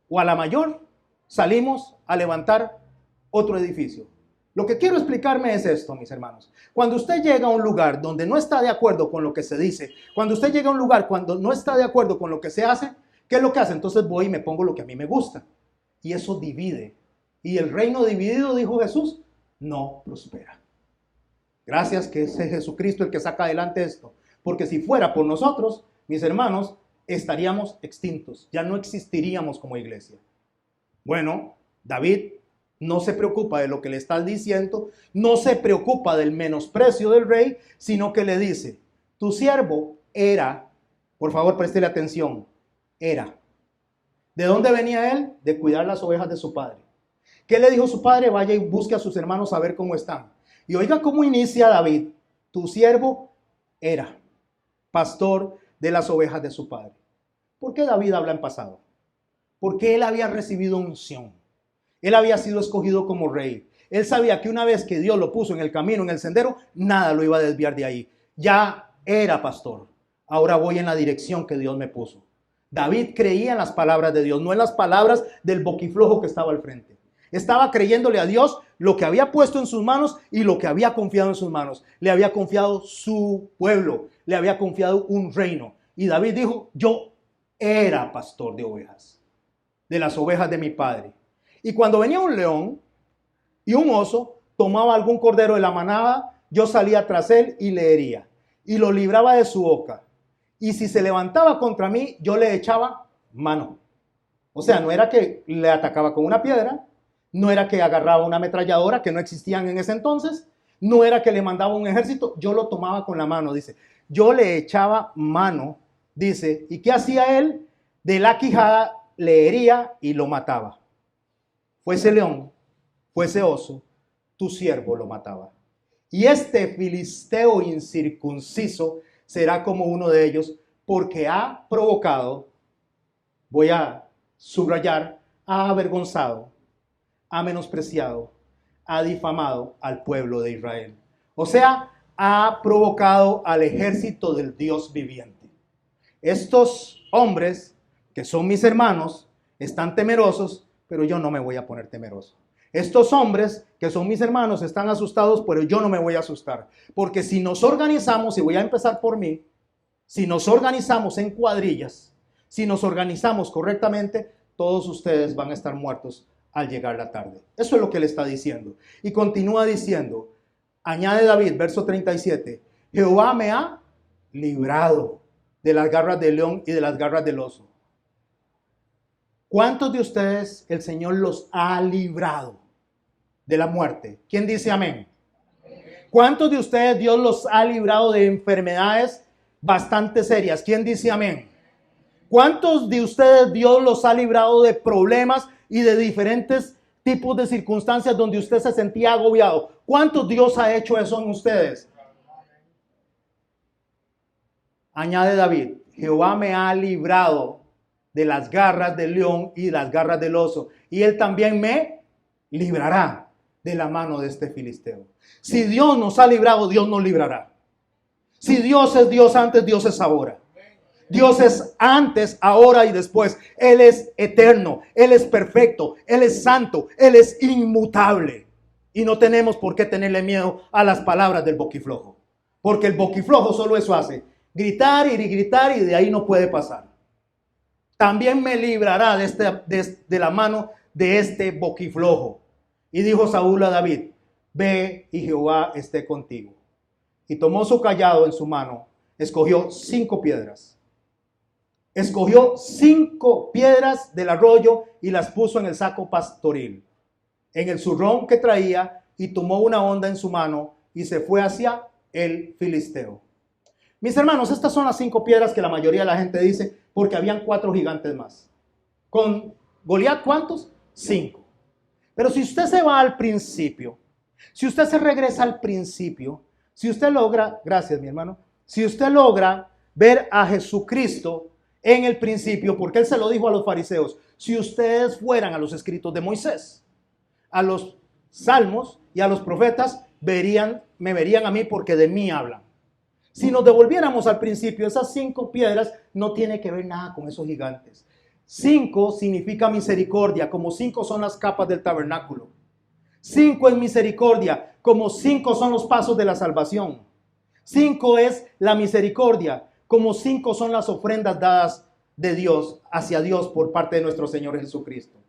Speaker 1: o a la mayor salimos a levantar otro edificio? Lo que quiero explicarme es esto, mis hermanos. Cuando usted llega a un lugar donde no está de acuerdo con lo que se dice, cuando usted llega a un lugar cuando no está de acuerdo con lo que se hace, ¿qué es lo que hace? Entonces voy y me pongo lo que a mí me gusta. Y eso divide. Y el reino dividido, dijo Jesús, no prospera. Gracias que es Jesucristo el que saca adelante esto. Porque si fuera por nosotros, mis hermanos, estaríamos extintos. Ya no existiríamos como iglesia. Bueno, David no se preocupa de lo que le están diciendo, no se preocupa del menosprecio del rey, sino que le dice, tu siervo era, por favor, préstele atención, era. ¿De dónde venía él? De cuidar las ovejas de su padre. ¿Qué le dijo su padre? Vaya y busque a sus hermanos a ver cómo están. Y oiga cómo inicia David. Tu siervo era pastor de las ovejas de su padre. ¿Por qué David habla en pasado? Porque él había recibido unción. Él había sido escogido como rey. Él sabía que una vez que Dios lo puso en el camino, en el sendero, nada lo iba a desviar de ahí. Ya era pastor. Ahora voy en la dirección que Dios me puso. David creía en las palabras de Dios, no en las palabras del boquiflojo que estaba al frente. Estaba creyéndole a Dios lo que había puesto en sus manos y lo que había confiado en sus manos. Le había confiado su pueblo, le había confiado un reino. Y David dijo, yo era pastor de ovejas, de las ovejas de mi padre. Y cuando venía un león y un oso, tomaba algún cordero de la manada, yo salía tras él y le hería, y lo libraba de su boca. Y si se levantaba contra mí, yo le echaba mano. O sea, no era que le atacaba con una piedra, no era que agarraba una ametralladora, que no existían en ese entonces, no era que le mandaba un ejército, yo lo tomaba con la mano, dice. Yo le echaba mano, dice, ¿y qué hacía él? De la quijada le hería y lo mataba. Fuese león, fuese oso, tu siervo lo mataba. Y este filisteo incircunciso será como uno de ellos, porque ha provocado, voy a subrayar, ha avergonzado, ha menospreciado, ha difamado al pueblo de Israel. O sea, ha provocado al ejército del Dios viviente. Estos hombres, que son mis hermanos, están temerosos, pero yo no me voy a poner temeroso. Estos hombres, que son mis hermanos, están asustados, pero yo no me voy a asustar. Porque si nos organizamos, y voy a empezar por mí, si nos organizamos en cuadrillas, si nos organizamos correctamente, todos ustedes van a estar muertos al llegar la tarde. Eso es lo que le está diciendo. Y continúa diciendo, añade David, verso 37, Jehová me ha librado de las garras del león y de las garras del oso. ¿Cuántos de ustedes el Señor los ha librado de la muerte? ¿Quién dice amén? ¿Cuántos de ustedes Dios los ha librado de enfermedades bastante serias? ¿Quién dice amén? ¿Cuántos de ustedes Dios los ha librado de problemas y de diferentes tipos de circunstancias donde usted se sentía agobiado? ¿Cuántos Dios ha hecho eso en ustedes? Añade David, Jehová me ha librado de las garras del león y las garras del oso, y él también me librará de la mano de este filisteo. Si Dios nos ha librado, Dios nos librará. Si Dios es Dios antes, Dios es ahora. Dios es antes, ahora y después. Él es eterno, Él es perfecto, Él es santo, Él es inmutable. Y no tenemos por qué tenerle miedo a las palabras del boquiflojo. Porque el boquiflojo solo eso hace, gritar y de ahí no puede pasar. También me librará de la mano de este boquiflojo. Y dijo Saúl a David, ve y Jehová esté contigo. Y tomó su cayado en su mano, escogió 5 piedras. Escogió 5 piedras del arroyo y las puso en el saco pastoril, en el zurrón que traía, y tomó una honda en su mano y se fue hacia el filisteo. Mis hermanos, estas son las 5 piedras que la mayoría de la gente dice, porque habían 4 gigantes más. Con Goliat, ¿cuántos? 5. Pero si usted se va al principio, si usted se regresa al principio, si usted logra, gracias mi hermano, si usted logra ver a Jesucristo en el principio, porque él se lo dijo a los fariseos, si ustedes fueran a los escritos de Moisés, a los salmos y a los profetas, me verían a mí porque de mí hablan. Si nos devolviéramos al principio, esas 5 piedras no tienen que ver nada con esos gigantes. 5 significa misericordia, como 5 son las capas del tabernáculo. 5 es misericordia, como 5 son los pasos de la salvación. 5 es la misericordia, como 5 son las ofrendas dadas de Dios hacia Dios por parte de nuestro Señor Jesucristo.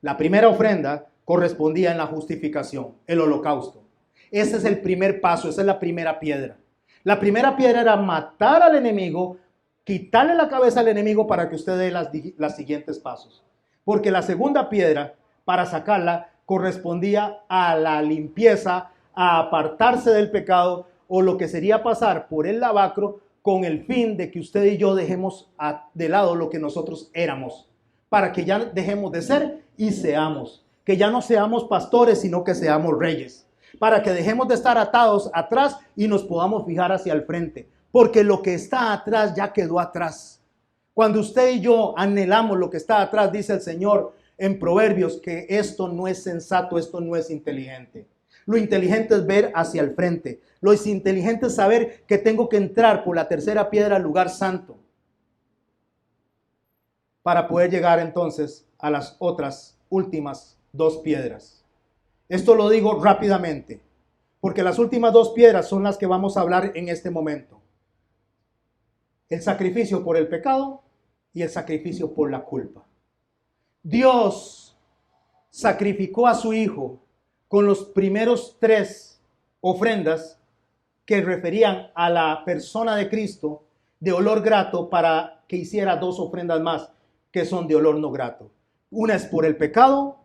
Speaker 1: La primera ofrenda correspondía en la justificación, el holocausto. Ese es el primer paso, esa es la primera piedra. La primera piedra era matar al enemigo, quitarle la cabeza al enemigo para que usted dé las siguientes pasos. Porque la segunda piedra, para sacarla, correspondía a la limpieza, a apartarse del pecado, o lo que sería pasar por el lavacro con el fin de que usted y yo dejemos de lado lo que nosotros éramos, para que ya dejemos de ser y seamos, que ya no seamos pastores, sino que seamos reyes, para que dejemos de estar atados atrás y nos podamos fijar hacia el frente, porque lo que está atrás ya quedó atrás. Cuando usted y yo anhelamos lo que está atrás, dice el Señor en Proverbios, que esto no es sensato, esto no es inteligente. Lo inteligente es ver hacia el frente. Lo inteligente es saber que tengo que entrar por la tercera piedra al lugar santo para poder llegar entonces a las otras últimas dos piedras. Esto lo digo rápidamente, porque las últimas dos piedras son las que vamos a hablar en este momento. El sacrificio por el pecado y el sacrificio por la culpa. Dios sacrificó a su Hijo con los primeros 3 ofrendas que referían a la persona de Cristo de olor grato, para que hiciera 2 ofrendas más que son de olor no grato. Una es por el pecado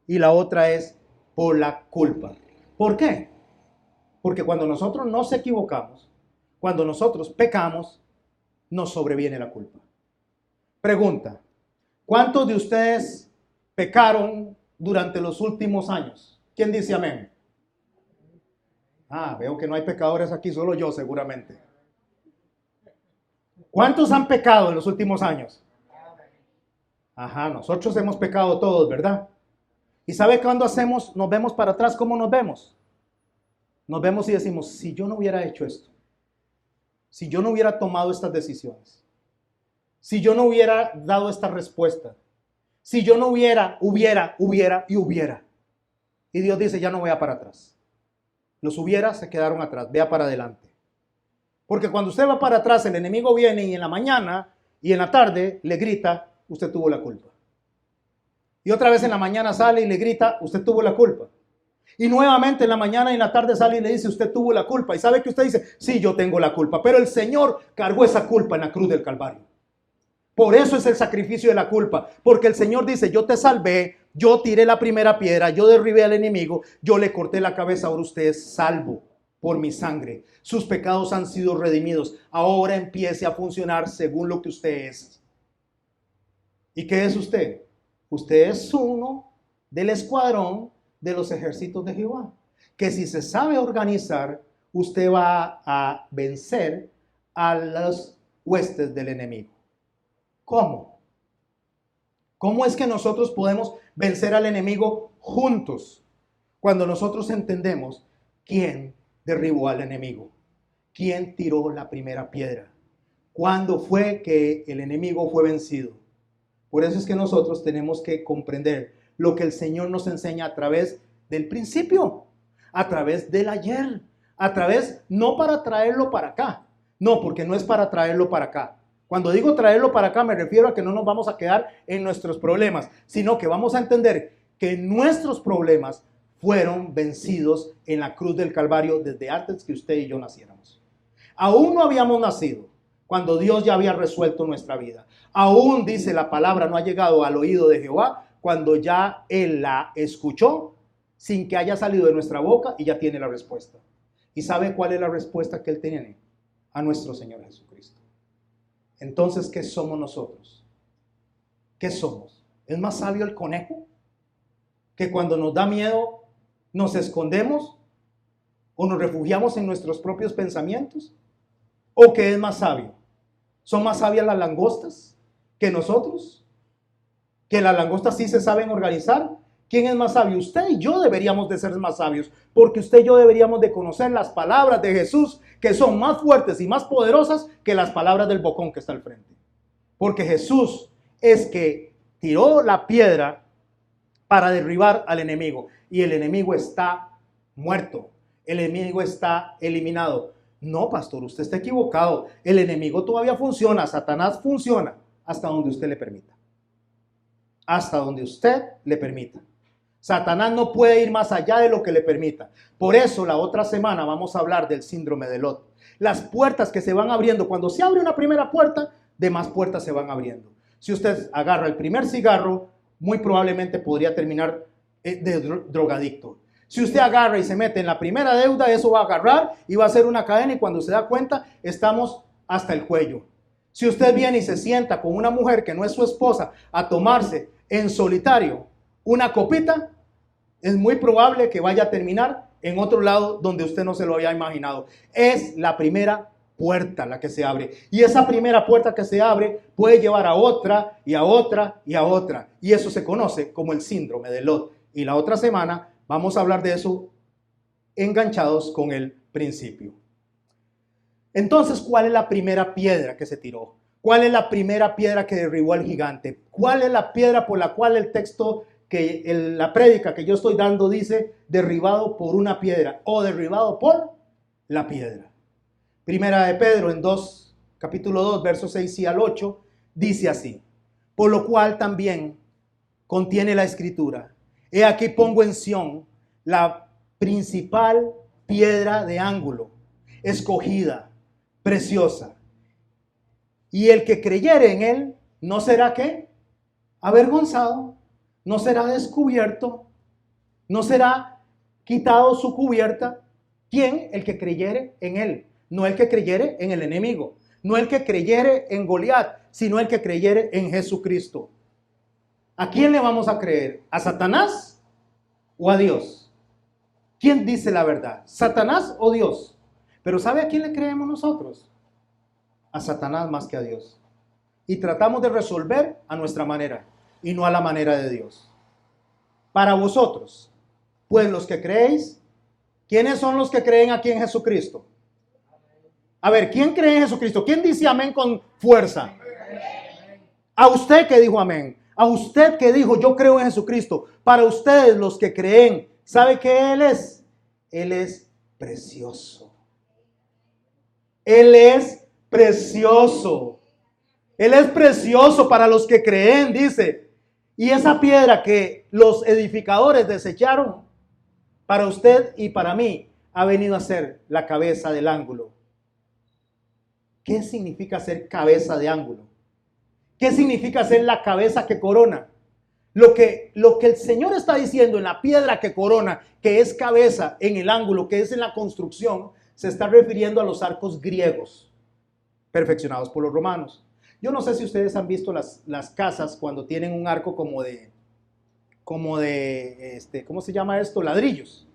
Speaker 1: y la otra es por la culpa. ¿Por qué? Porque cuando nosotros nos equivocamos, cuando nosotros pecamos, nos sobreviene la culpa. Pregunta: ¿cuántos de ustedes pecaron durante los últimos años? ¿Quién dice amén? Veo que no hay pecadores aquí, solo yo seguramente. ¿Cuántos han pecado en los últimos años? Nosotros hemos pecado todos, ¿verdad? ¿Y sabe cuándo hacemos, nos vemos para atrás? ¿Cómo nos vemos? Nos vemos y decimos: si yo no hubiera hecho esto, si yo no hubiera tomado estas decisiones, si yo no hubiera dado esta respuesta, si yo no hubiera. Y Dios dice: ya no vea para atrás. Los hubiera se quedaron atrás, vea para adelante. Porque cuando usted va para atrás, el enemigo viene y en la mañana y en la tarde le grita: usted tuvo la culpa. Y otra vez en la mañana sale y le grita: usted tuvo la culpa. Y nuevamente en la mañana y en la tarde sale y le dice: usted tuvo la culpa. Y sabe que usted dice: sí, yo tengo la culpa. Pero el Señor cargó esa culpa en la cruz del Calvario. Por eso es el sacrificio de la culpa. Porque el Señor dice: yo te salvé, yo tiré la primera piedra, yo derribé al enemigo, yo le corté la cabeza, ahora usted es salvo por mi sangre. Sus pecados han sido redimidos. Ahora empiece a funcionar según lo que usted es. ¿Y qué es usted? Usted es uno del escuadrón de los ejércitos de Jehová. Que si se sabe organizar, usted va a vencer a las huestes del enemigo. ¿Cómo? ¿Cómo es que nosotros podemos vencer al enemigo juntos? Cuando nosotros entendemos quién derribó al enemigo, quién tiró la primera piedra, cuándo fue que el enemigo fue vencido. Por eso es que nosotros tenemos que comprender lo que el Señor nos enseña a través del principio, a través del ayer, a través, no para traerlo para acá, no, porque no es para traerlo para acá. Cuando digo traerlo para acá, me refiero a que no nos vamos a quedar en nuestros problemas, sino que vamos a entender que nuestros problemas fueron vencidos en la cruz del Calvario desde antes que usted y yo naciéramos. Aún no habíamos nacido cuando Dios ya había resuelto nuestra vida. Aún, dice la palabra, no ha llegado al oído de Jehová cuando ya Él la escuchó sin que haya salido de nuestra boca y ya tiene la respuesta. ¿Y sabe cuál es la respuesta que Él tiene? A nuestro Señor Jesucristo. Entonces, ¿qué somos nosotros? ¿Qué somos? ¿Es más sabio el conejo? Que cuando nos da miedo nos escondemos o nos refugiamos en nuestros propios pensamientos. ¿O qué es más sabio? ¿Son más sabias las langostas que nosotros? ¿Que las langostas sí se saben organizar? ¿Quién es más sabio? Usted y yo deberíamos de ser más sabios, porque usted y yo deberíamos de conocer las palabras de Jesús, que son más fuertes y más poderosas que las palabras del bocón que está al frente. Porque Jesús es que tiró la piedra para derribar al enemigo, y el enemigo está muerto, el enemigo está eliminado. No, pastor, usted está equivocado. El enemigo todavía funciona, Satanás funciona hasta donde usted le permita. Hasta donde usted le permita. Satanás no puede ir más allá de lo que le permita. Por eso la otra semana vamos a hablar del síndrome de Lot. Las puertas que se van abriendo. Cuando se abre una primera puerta, demás puertas se van abriendo. Si usted agarra el primer cigarro, muy probablemente podría terminar de drogadicto. Si usted agarra y se mete en la primera deuda, eso va a agarrar y va a ser una cadena, y cuando se da cuenta, estamos hasta el cuello. Si usted viene y se sienta con una mujer que no es su esposa a tomarse en solitario una copita, es muy probable que vaya a terminar en otro lado donde usted no se lo había imaginado. Es la primera puerta la que se abre. Y esa primera puerta que se abre puede llevar a otra y a otra y a otra. Y eso se conoce como el síndrome de Lot. Y la otra semana vamos a hablar de eso enganchados con el principio. Entonces, ¿cuál es la primera piedra que se tiró? ¿Cuál es la primera piedra que derribó al gigante? ¿Cuál es la piedra por la cual el texto, la prédica que yo estoy dando dice derribado por una piedra o derribado por la piedra? Primera de Pedro en capítulo 2, versos 6 y al 8, dice así: por lo cual también contiene la escritura: he aquí pongo en Sión la principal piedra de ángulo, escogida, preciosa. Y el que creyere en él no será ¿qué? Avergonzado, no será descubierto, no será quitado su cubierta. ¿Quién? El que creyere en él. No el que creyere en el enemigo, no el que creyere en Goliat, sino el que creyere en Jesucristo. ¿A quién le vamos a creer? ¿A Satanás o a Dios? ¿Quién dice la verdad? ¿Satanás o Dios? Pero ¿sabe a quién le creemos nosotros? A Satanás más que a Dios. Y tratamos de resolver a nuestra manera y no a la manera de Dios. Para vosotros, pues los que creéis, ¿quiénes son los que creen aquí en Jesucristo? A ver, ¿quién cree en Jesucristo? ¿Quién dice amén con fuerza? A usted que dijo amén. A usted que dijo yo creo en Jesucristo. Para ustedes los que creen, ¿sabe qué Él es? Él es precioso. Él es precioso. Él es precioso para los que creen, dice. Y esa piedra que los edificadores desecharon, para usted y para mí, ha venido a ser la cabeza del ángulo. ¿Qué significa ser cabeza de ángulo? ¿Qué significa ser la cabeza que corona? Lo que el Señor está diciendo en la piedra que corona, que es cabeza en el ángulo, que es en la construcción, se está refiriendo a los arcos griegos, perfeccionados por los romanos. Yo no sé si ustedes han visto las casas cuando tienen un arco como de, ¿cómo se llama esto? Ladrillos.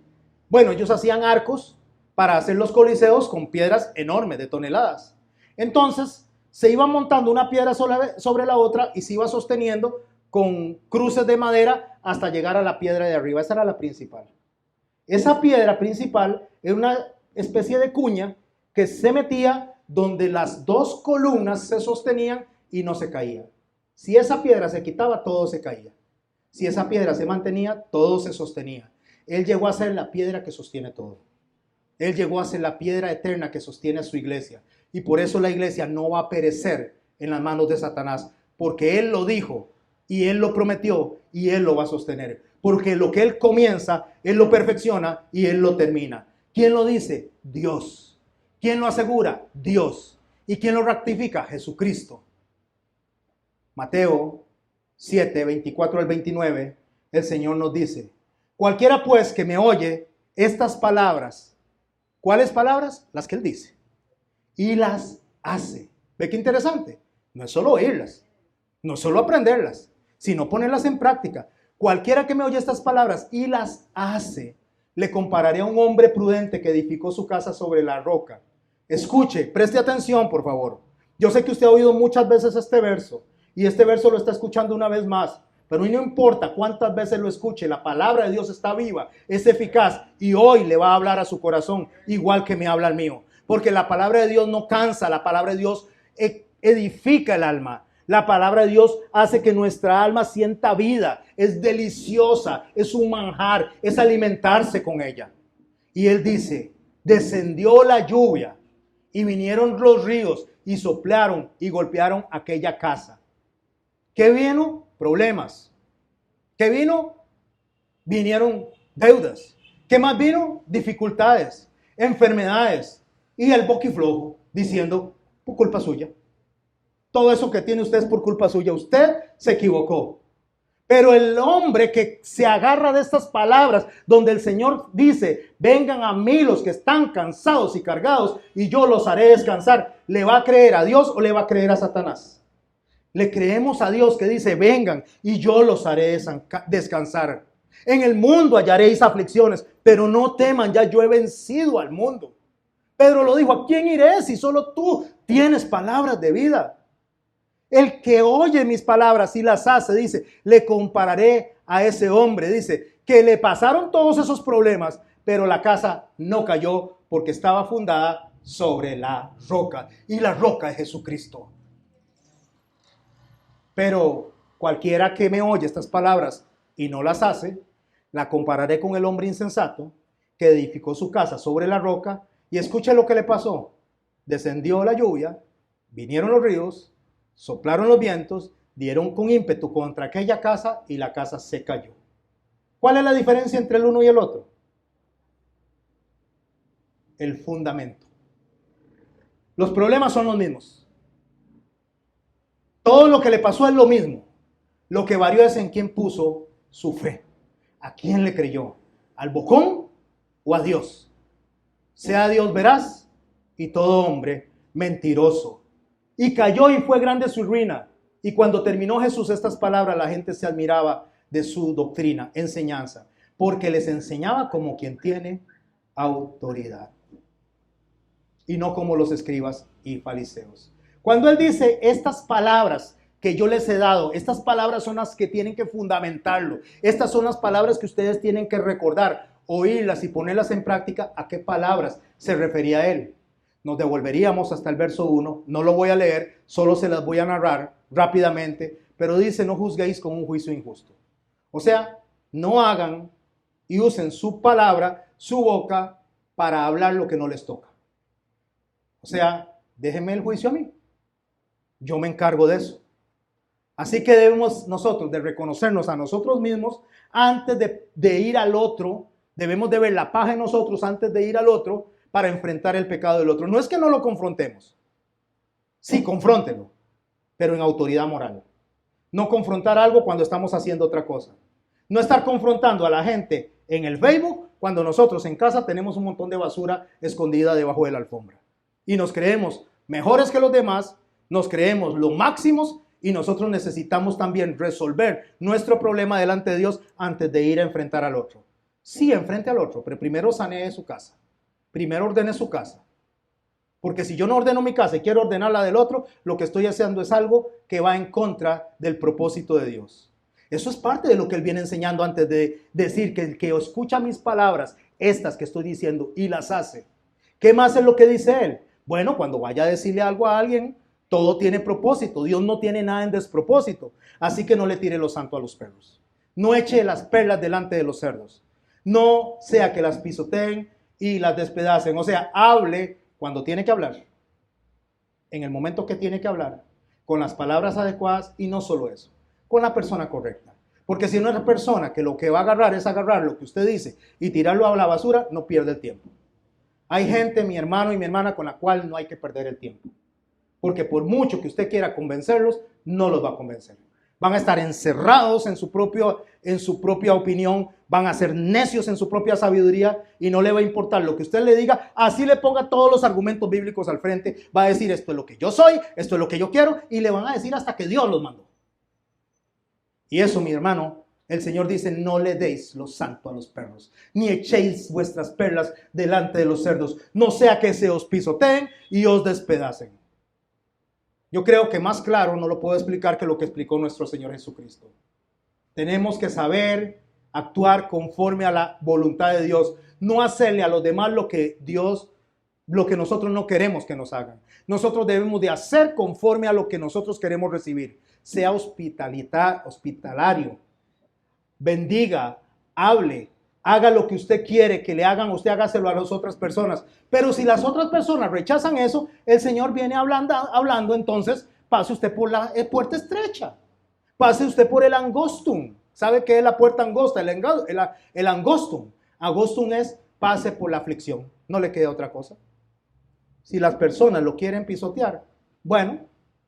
Speaker 1: Bueno, ellos hacían arcos para hacer los coliseos con piedras enormes de toneladas. Entonces, se iba montando una piedra sobre la otra y se iba sosteniendo con cruces de madera hasta llegar a la piedra de arriba. Esa era la principal. Esa piedra principal era una especie de cuña que se metía donde las dos columnas se sostenían y no se caían. Si esa piedra se quitaba, todo se caía. Si esa piedra se mantenía, todo se sostenía. Él llegó a ser la piedra que sostiene todo. Él llegó a ser la piedra eterna que sostiene a su iglesia. Y por eso la iglesia no va a perecer en las manos de Satanás. Porque Él lo dijo y Él lo prometió y Él lo va a sostener. Porque lo que Él comienza, Él lo perfecciona y Él lo termina. ¿Quién lo dice? Dios. ¿Quién lo asegura? Dios. ¿Y quién lo ratifica? Jesucristo. Mateo 7, 24 al 29, el Señor nos dice: cualquiera pues que me oye estas palabras. ¿Cuáles palabras? Las que Él dice. Y las hace. ¿Ve qué interesante? No es solo oírlas, no es solo aprenderlas, sino ponerlas en práctica. Cualquiera que me oye estas palabras y las hace, le compararé a un hombre prudente que edificó su casa sobre la roca. Escuche, preste atención, por favor. Yo sé que usted ha oído muchas veces este verso y este verso lo está escuchando una vez más. Pero no importa cuántas veces lo escuche, la palabra de Dios está viva, es eficaz y hoy le va a hablar a su corazón igual que me habla al mío. Porque la palabra de Dios no cansa, la palabra de Dios edifica el alma. La palabra de Dios hace que nuestra alma sienta vida, es deliciosa, es un manjar, es alimentarse con ella. Y Él dice: descendió la lluvia y vinieron los ríos y soplaron y golpearon aquella casa. ¿Qué vino? Problemas. ¿Qué vino? Vinieron deudas. ¿Qué más vino? Dificultades, enfermedades y el boquiflojo diciendo: por culpa suya. Todo eso que tiene usted es por culpa suya. Usted se equivocó. Pero el hombre que se agarra de estas palabras, donde el Señor dice, vengan a mí los que están cansados y cargados, y yo los haré descansar, ¿le va a creer a Dios o le va a creer a Satanás? Le creemos a Dios que dice, vengan y yo los haré descansar. En el mundo hallaréis aflicciones, pero no teman, ya yo he vencido al mundo. Pedro lo dijo, ¿a quién iré si solo tú tienes palabras de vida? El que oye mis palabras y las hace, dice, le compararé a ese hombre, dice, que le pasaron todos esos problemas, pero la casa no cayó porque estaba fundada sobre la roca. Y la roca es Jesucristo. Pero cualquiera que me oye estas palabras y no las hace, la compararé con el hombre insensato que edificó su casa sobre la roca. Y escuche lo que le pasó. Descendió la lluvia, vinieron los ríos, soplaron los vientos, dieron con ímpetu contra aquella casa y la casa se cayó. ¿Cuál es la diferencia entre el uno y el otro? El fundamento. Los problemas son los mismos. Todo lo que le pasó es lo mismo. Lo que varió es en quién puso su fe. ¿A quién le creyó? ¿Al bocón o a Dios? Sea Dios veraz y todo hombre mentiroso. Y cayó y fue grande su ruina. Y cuando terminó Jesús estas palabras, la gente se admiraba de su doctrina, enseñanza, porque les enseñaba como quien tiene autoridad y no como los escribas y fariseos. Cuando él dice estas palabras que yo les he dado, estas palabras son las que tienen que fundamentarlo. Estas son las palabras que ustedes tienen que recordar, oírlas y ponerlas en práctica. ¿A qué palabras se refería él? Nos devolveríamos hasta el verso 1. No lo voy a leer, solo se las voy a narrar rápidamente. Pero dice, no juzguéis con un juicio injusto. O sea, no hagan y usen su palabra, su boca, para hablar lo que no les toca. O sea, déjenme el juicio a mí. Yo me encargo de eso. Así que debemos nosotros de reconocernos a nosotros mismos antes de ir al otro. Debemos de ver la paja en nosotros antes de ir al otro para enfrentar el pecado del otro. No es que no lo confrontemos. Sí, confróntelo, pero en autoridad moral. No confrontar algo cuando estamos haciendo otra cosa. No estar confrontando a la gente en el Facebook cuando nosotros en casa tenemos un montón de basura escondida debajo de la alfombra. Y nos creemos mejores que los demás, nos creemos lo máximos y nosotros necesitamos también resolver nuestro problema delante de Dios antes de ir a enfrentar al otro. Sí, enfrente al otro, pero primero sanee su casa. Primero ordene su casa. Porque si yo no ordeno mi casa y quiero ordenar la del otro, lo que estoy haciendo es algo que va en contra del propósito de Dios. Eso es parte de lo que él viene enseñando antes de decir que el que escucha mis palabras, estas que estoy diciendo, y las hace. ¿Qué más es lo que dice él? Bueno, cuando vaya a decirle algo a alguien, todo tiene propósito. Dios no tiene nada en despropósito. Así que no le tire lo santo a los perros. No eche las perlas delante de los cerdos. No sea que las pisoteen y las despedacen. O sea, hable cuando tiene que hablar, en el momento que tiene que hablar, con las palabras adecuadas y no solo eso, con la persona correcta. Porque si no es la persona que lo que va a agarrar es agarrar lo que usted dice y tirarlo a la basura, no pierde el tiempo. Hay gente, mi hermano y mi hermana, con la cual no hay que perder el tiempo. Porque por mucho que usted quiera convencerlos, no los va a convencer. Van a estar encerrados en su propia opinión, van a ser necios en su propia sabiduría y no le va a importar lo que usted le diga, así le ponga todos los argumentos bíblicos al frente, va a decir esto es lo que yo soy, esto es lo que yo quiero y le van a decir hasta que Dios los mandó. Y eso, mi hermano, el Señor dice, no le deis lo santo a los perros, ni echéis vuestras perlas delante de los cerdos, no sea que se os pisoteen y os despedacen. Yo creo que más claro no lo puedo explicar que lo que explicó nuestro Señor Jesucristo. Tenemos que saber actuar conforme a la voluntad de Dios, no hacerle a los demás lo que nosotros no queremos que nos hagan. Nosotros debemos de hacer conforme a lo que nosotros queremos recibir. Sea hospitalario, bendiga, hable, haga lo que usted quiere que le hagan, usted hágaselo a las otras personas. Pero si las otras personas rechazan eso, el Señor viene hablando, entonces pase usted por la puerta estrecha. Pase usted por el angostum. ¿Sabe qué es la puerta angosta? El angostum. Angostum es pase por la aflicción. No le queda otra cosa. Si las personas lo quieren pisotear, bueno,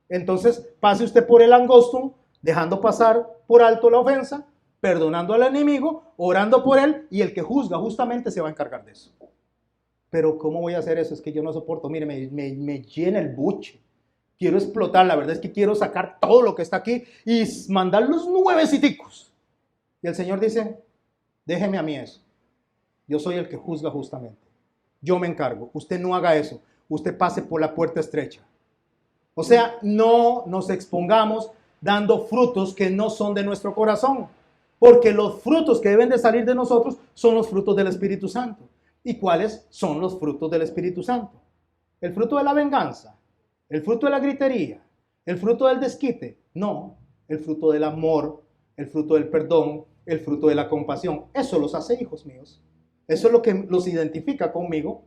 Speaker 1: entonces pase usted por el angostum dejando pasar por alto la ofensa, perdonando al enemigo, orando por él, y el que juzga justamente se va a encargar de eso. Pero ¿cómo voy a hacer eso? Es que yo no soporto, mire, me llena el buche. Quiero explotar, la verdad es que quiero sacar todo lo que está aquí y mandar los nueveciticos. Y el Señor dice, déjeme a mí eso. Yo soy el que juzga justamente. Yo me encargo. Usted no haga eso. Usted pase por la puerta estrecha. O sea, no nos expongamos dando frutos que no son de nuestro corazón. Porque los frutos que deben de salir de nosotros son los frutos del Espíritu Santo. ¿Y cuáles son los frutos del Espíritu Santo? El fruto de la venganza, el fruto de la gritería, el fruto del desquite. No, el fruto del amor, el fruto del perdón, el fruto de la compasión. Eso los hace hijos míos. Eso es lo que los identifica conmigo.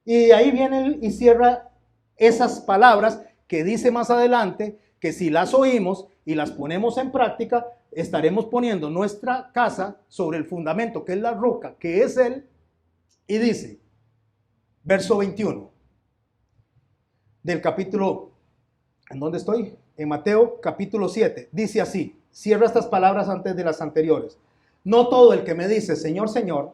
Speaker 1: Y ahí viene y cierra esas palabras que dice más adelante que si las oímos y las ponemos en práctica, estaremos poniendo nuestra casa sobre el fundamento que es la roca, que es Él. Y dice, verso 21 del capítulo, ¿en dónde estoy? En Mateo capítulo 7, dice así, cierra estas palabras antes de las anteriores. No todo el que me dice, Señor, Señor,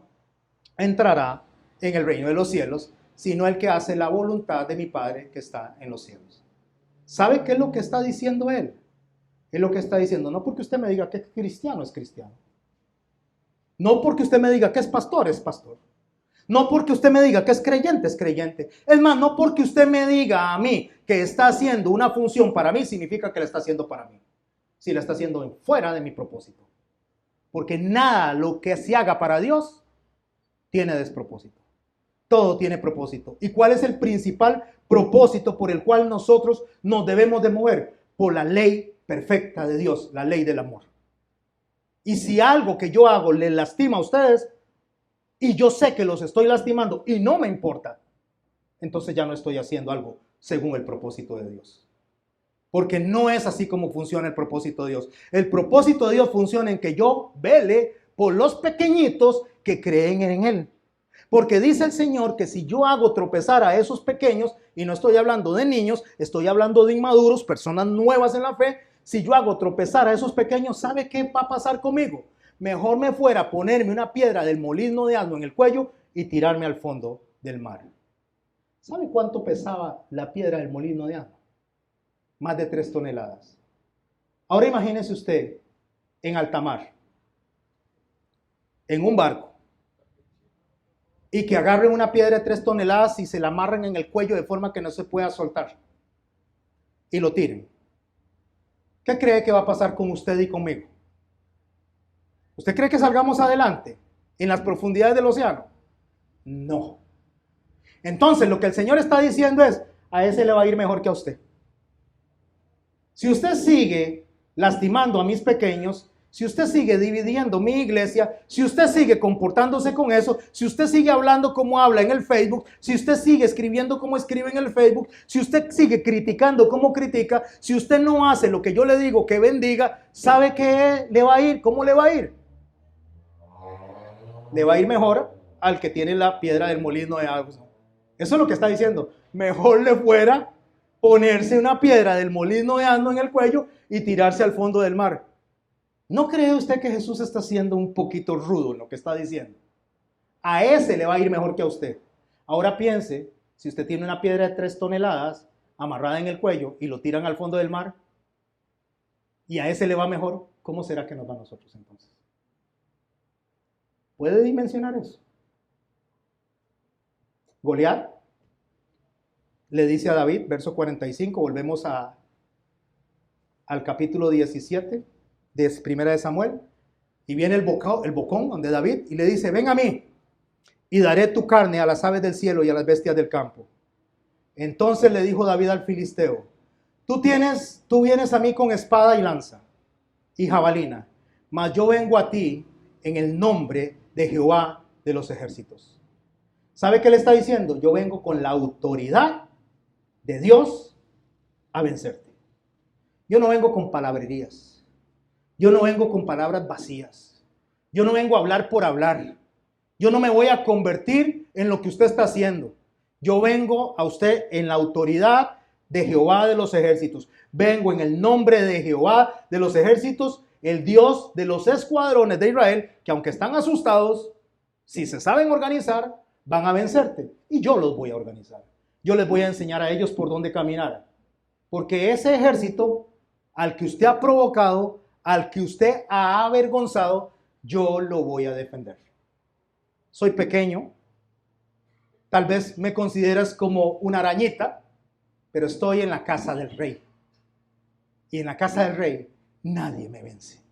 Speaker 1: entrará en el reino de los cielos, sino el que hace la voluntad de mi Padre que está en los cielos. ¿Sabe qué es lo que está diciendo Él? Es lo que está diciendo, no porque usted me diga que es cristiano. No porque usted me diga que es pastor. No porque usted me diga que es creyente. Es más, no porque usted me diga a mí que está haciendo una función para mí, significa que la está haciendo para mí. Si la está haciendo fuera de mi propósito. Porque nada lo que se haga para Dios tiene despropósito. Todo tiene propósito. ¿Y cuál es el principal propósito por el cual nosotros nos debemos de mover? Por la ley perfecta de Dios, la ley del amor. Y si algo que yo hago les lastima a ustedes, y yo sé que los estoy lastimando y no me importa, entonces ya no estoy haciendo algo según el propósito de Dios. Porque no es así como funciona el propósito de Dios. El propósito de Dios funciona en que yo vele por los pequeñitos que creen en Él. Porque dice el Señor que si yo hago tropezar a esos pequeños, y no estoy hablando de niños, estoy hablando de inmaduros, personas nuevas en la fe, si yo hago tropezar a esos pequeños, ¿sabe qué va a pasar conmigo? Mejor me fuera a ponerme una piedra del molino de asno en el cuello y tirarme al fondo del mar. ¿Sabe cuánto pesaba la piedra del molino de asno? Más de 3 toneladas. Ahora imagínese usted en alta mar, en un barco, y que agarren una piedra de 3 toneladas y se la amarren en el cuello de forma que no se pueda soltar y lo tiren. ¿Qué cree que va a pasar con usted y conmigo? ¿Usted cree que salgamos adelante en las profundidades del océano? No. Entonces lo que el Señor está diciendo es, a ese le va a ir mejor que a usted. Si usted sigue lastimando a mis pequeños, si usted sigue dividiendo mi iglesia, si usted sigue comportándose con eso, si usted sigue hablando como habla en el Facebook, si usted sigue escribiendo como escribe en el Facebook, si usted sigue criticando como critica, si usted no hace lo que yo le digo que bendiga, ¿sabe qué le va a ir? ¿Cómo le va a ir? Le va a ir mejor al que tiene la piedra del molino de asno. Eso es lo que está diciendo. Mejor le fuera ponerse una piedra del molino de asno en el cuello y tirarse al fondo del mar. ¿No cree usted que Jesús está siendo un poquito rudo en lo que está diciendo? A ese le va a ir mejor que a usted. Ahora piense, si usted tiene una piedra de 3 toneladas amarrada en el cuello y lo tiran al fondo del mar, y a ese le va mejor, ¿cómo será que nos va a nosotros entonces? ¿Puede dimensionar eso? Goliat le dice a David, verso 45, volvemos al capítulo 17 de Primera de Samuel, y viene el bocón donde David, y le dice, ven a mí, y daré tu carne a las aves del cielo y a las bestias del campo. Entonces le dijo David al filisteo, tú vienes a mí con espada y lanza, y jabalina, mas yo vengo a ti en el nombre de Jehová de los ejércitos. ¿Sabe qué le está diciendo? Yo vengo con la autoridad de Dios a vencerte. Yo no vengo con palabrerías. Yo no vengo con palabras vacías. Yo no vengo a hablar por hablar. Yo no me voy a convertir en lo que usted está haciendo. Yo vengo a usted en la autoridad de Jehová de los ejércitos. Vengo en el nombre de Jehová de los ejércitos, el Dios de los escuadrones de Israel, que aunque están asustados, si se saben organizar, van a vencerte. Y yo los voy a organizar. Yo les voy a enseñar a ellos por dónde caminar. Porque ese ejército al que usted ha provocado, al que usted ha avergonzado, yo lo voy a defender. Soy pequeño. Tal vez me consideras como una arañita, pero estoy en la casa del rey. Y en la casa del rey nadie me vence.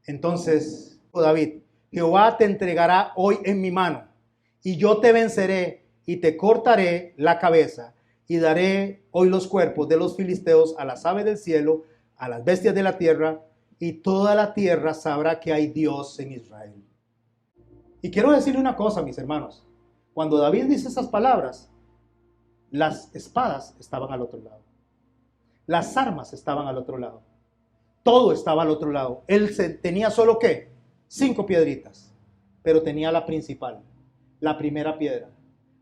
Speaker 1: Entonces, David, Jehová te entregará hoy en mi mano, y yo te venceré y te cortaré la cabeza, y daré hoy los cuerpos de los filisteos a las aves del cielo, a las bestias de la tierra, y toda la tierra sabrá que hay Dios en Israel. Y quiero decirle una cosa, mis hermanos. Cuando David dice esas palabras, las espadas estaban al otro lado. Las armas estaban al otro lado. Todo estaba al otro lado. Él tenía solo ¿qué? 5 piedritas. Pero tenía la principal, la primera piedra,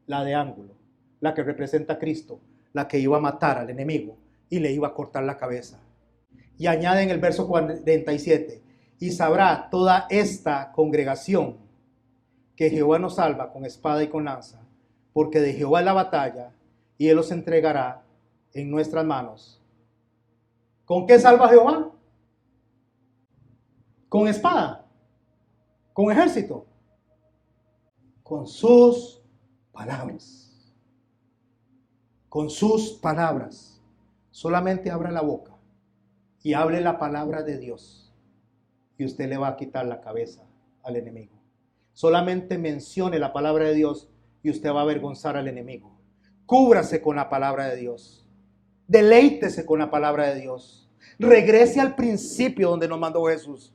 Speaker 1: la de ángulo, la que representa a Cristo, la que iba a matar al enemigo y le iba a cortar la cabeza. Y añade en el verso 47, y sabrá toda esta congregación que Jehová nos salva con espada y con lanza, porque de Jehová es la batalla, y Él los entregará en nuestras manos. ¿Con qué salva Jehová? Con espada, con ejército, con sus palabras. Con sus palabras. Solamente abra la boca y hable la palabra de Dios, y usted le va a quitar la cabeza al enemigo. Solamente mencione la palabra de Dios y usted va a avergonzar al enemigo. Cúbrase con la palabra de Dios. Deleítese con la palabra de Dios. Regrese al principio donde nos mandó Jesús.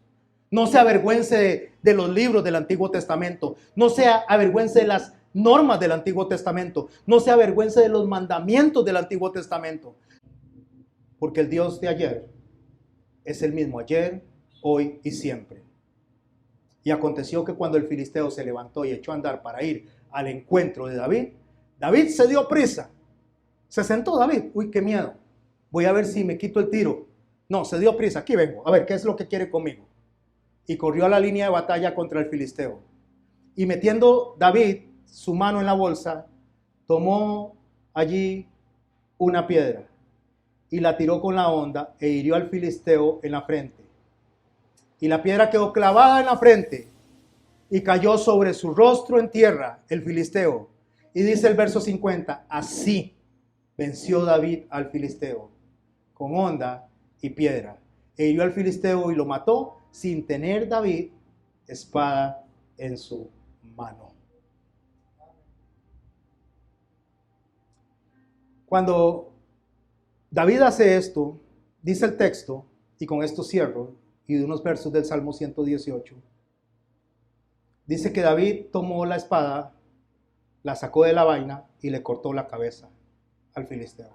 Speaker 1: No se avergüence de los libros del Antiguo Testamento. No se avergüence de las normas del Antiguo Testamento. No se avergüence de los mandamientos del Antiguo Testamento. Porque el Dios de ayer es el mismo ayer, hoy y siempre. Y aconteció que cuando el filisteo se levantó y echó a andar para ir al encuentro de David, David se dio prisa. Se sentó David. Uy, qué miedo. Voy a ver si me quito el tiro. No, se dio prisa. Aquí vengo. A ver, ¿qué es lo que quiere conmigo? Y corrió a la línea de batalla contra el filisteo. Y metiendo David su mano en la bolsa, tomó allí una piedra y la tiró con la honda e hirió al filisteo en la frente. Y la piedra quedó clavada en la frente y cayó sobre su rostro en tierra el filisteo. Y dice el verso 50, así venció David al filisteo con honda y piedra. E hirió al filisteo y lo mató sin tener David espada en su mano. Cuando David hace esto, dice el texto, y con esto cierro, y de unos versos del Salmo 118, dice que David tomó la espada, la sacó de la vaina y le cortó la cabeza al filisteo.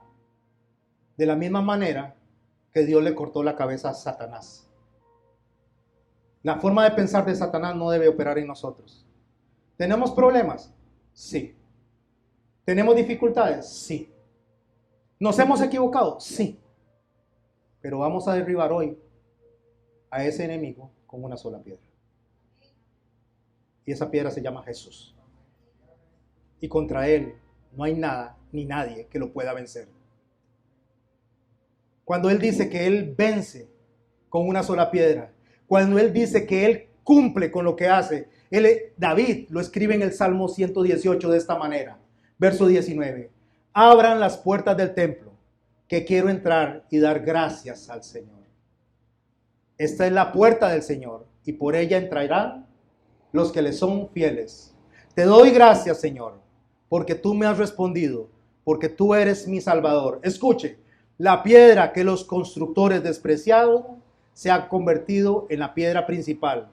Speaker 1: De la misma manera que Dios le cortó la cabeza a Satanás. La forma de pensar de Satanás no debe operar en nosotros. ¿Tenemos problemas? Sí. ¿Tenemos dificultades? Sí. ¿Nos hemos equivocado? Sí. Pero vamos a derribar hoy a ese enemigo con una sola piedra. Y esa piedra se llama Jesús. Y contra él no hay nada ni nadie que lo pueda vencer. Cuando él dice que él vence con una sola piedra, cuando él dice que él cumple con lo que hace, David lo escribe en el Salmo 118 de esta manera, verso 19. Abran las puertas del templo, que quiero entrar y dar gracias al Señor. Esta es la puerta del Señor, y por ella entrarán los que le son fieles. Te doy gracias, Señor, porque tú me has respondido, porque tú eres mi Salvador. Escuche, la piedra que los constructores despreciaron se ha convertido en la piedra principal.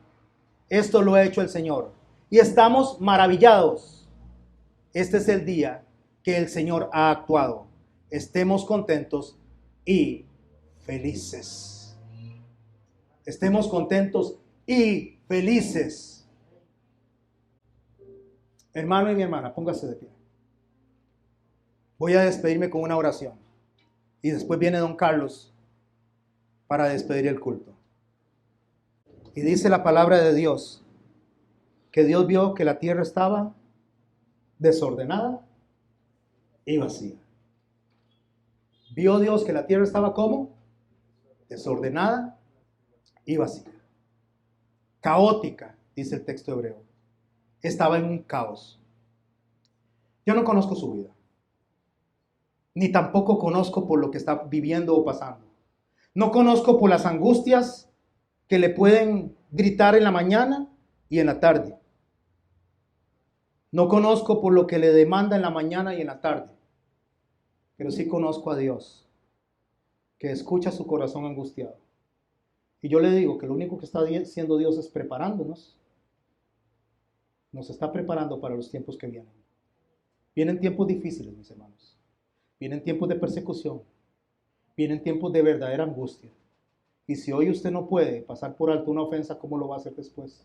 Speaker 1: Esto lo ha hecho el Señor, y estamos maravillados. Este es el día que el Señor ha actuado. Estemos contentos y felices. Estemos contentos y felices. Hermano y mi hermana, póngase de pie. Voy a despedirme con una oración. Y después viene don Carlos para despedir el culto. Y dice la palabra de Dios que Dios vio que la tierra estaba desordenada y vacía. Vio Dios que la tierra estaba ¿cómo? Desordenada y vacía. Caótica, dice el texto hebreo. Estaba en un caos. Yo no conozco su vida. Ni tampoco conozco por lo que está viviendo o pasando. No conozco por las angustias que le pueden gritar en la mañana y en la tarde. No conozco por lo que le demanda en la mañana y en la tarde. Pero sí conozco a Dios, que escucha su corazón angustiado. Y yo le digo que lo único que está haciendo Dios es preparándonos. Nos está preparando para los tiempos que vienen. Vienen tiempos difíciles, mis hermanos. Vienen tiempos de persecución. Vienen tiempos de verdadera angustia. Y si hoy usted no puede pasar por alto una ofensa, ¿cómo lo va a hacer después?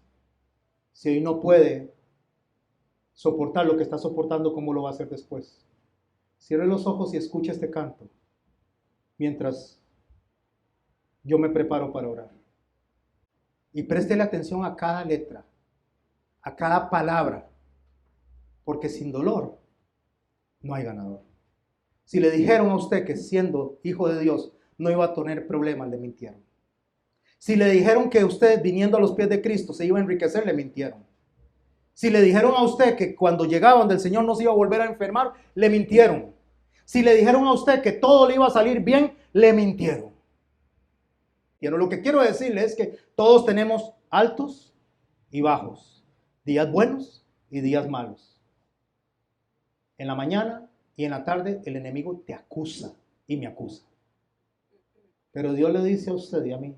Speaker 1: Si hoy no puede soportar lo que está soportando, ¿cómo lo va a hacer después? Cierre los ojos y escuche este canto mientras yo me preparo para orar. Y préstele atención a cada letra, a cada palabra, porque sin dolor no hay ganador. Si le dijeron a usted que siendo hijo de Dios no iba a tener problemas, le mintieron. Si le dijeron que usted viniendo a los pies de Cristo se iba a enriquecer, le mintieron. Si le dijeron a usted que cuando llegaban del Señor no se iba a volver a enfermar, le mintieron. Si le dijeron a usted que todo le iba a salir bien, le mintieron. Y lo que quiero decirle es que todos tenemos altos y bajos, días buenos y días malos. En la mañana y en la tarde el enemigo te acusa y me acusa. Pero Dios le dice a usted y a mí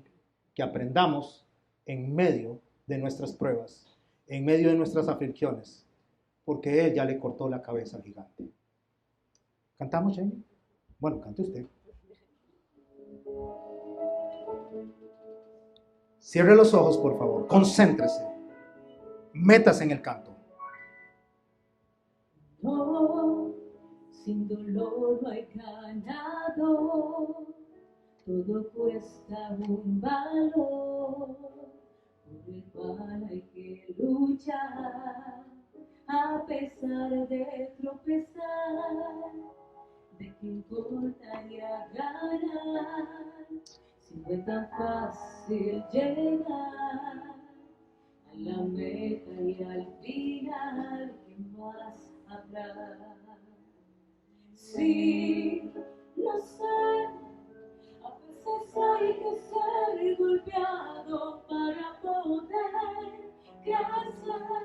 Speaker 1: que aprendamos en medio de nuestras pruebas, en medio de nuestras aflicciones, porque Él ya le cortó la cabeza al gigante. ¿Cantamos, Jamie? Bueno, cante usted. Cierre los ojos, por favor. Concéntrese. Métase en el canto.
Speaker 2: No, sin dolor no hay ganado. Todo cuesta un valor por el cual hay que luchar. A pesar de tropezar, ¿de qué importaría ganar? Si fue tan fácil llegar a la meta y al final, ¿qué más habrá? Sí, lo sé, a veces hay que ser golpeado para poder crecer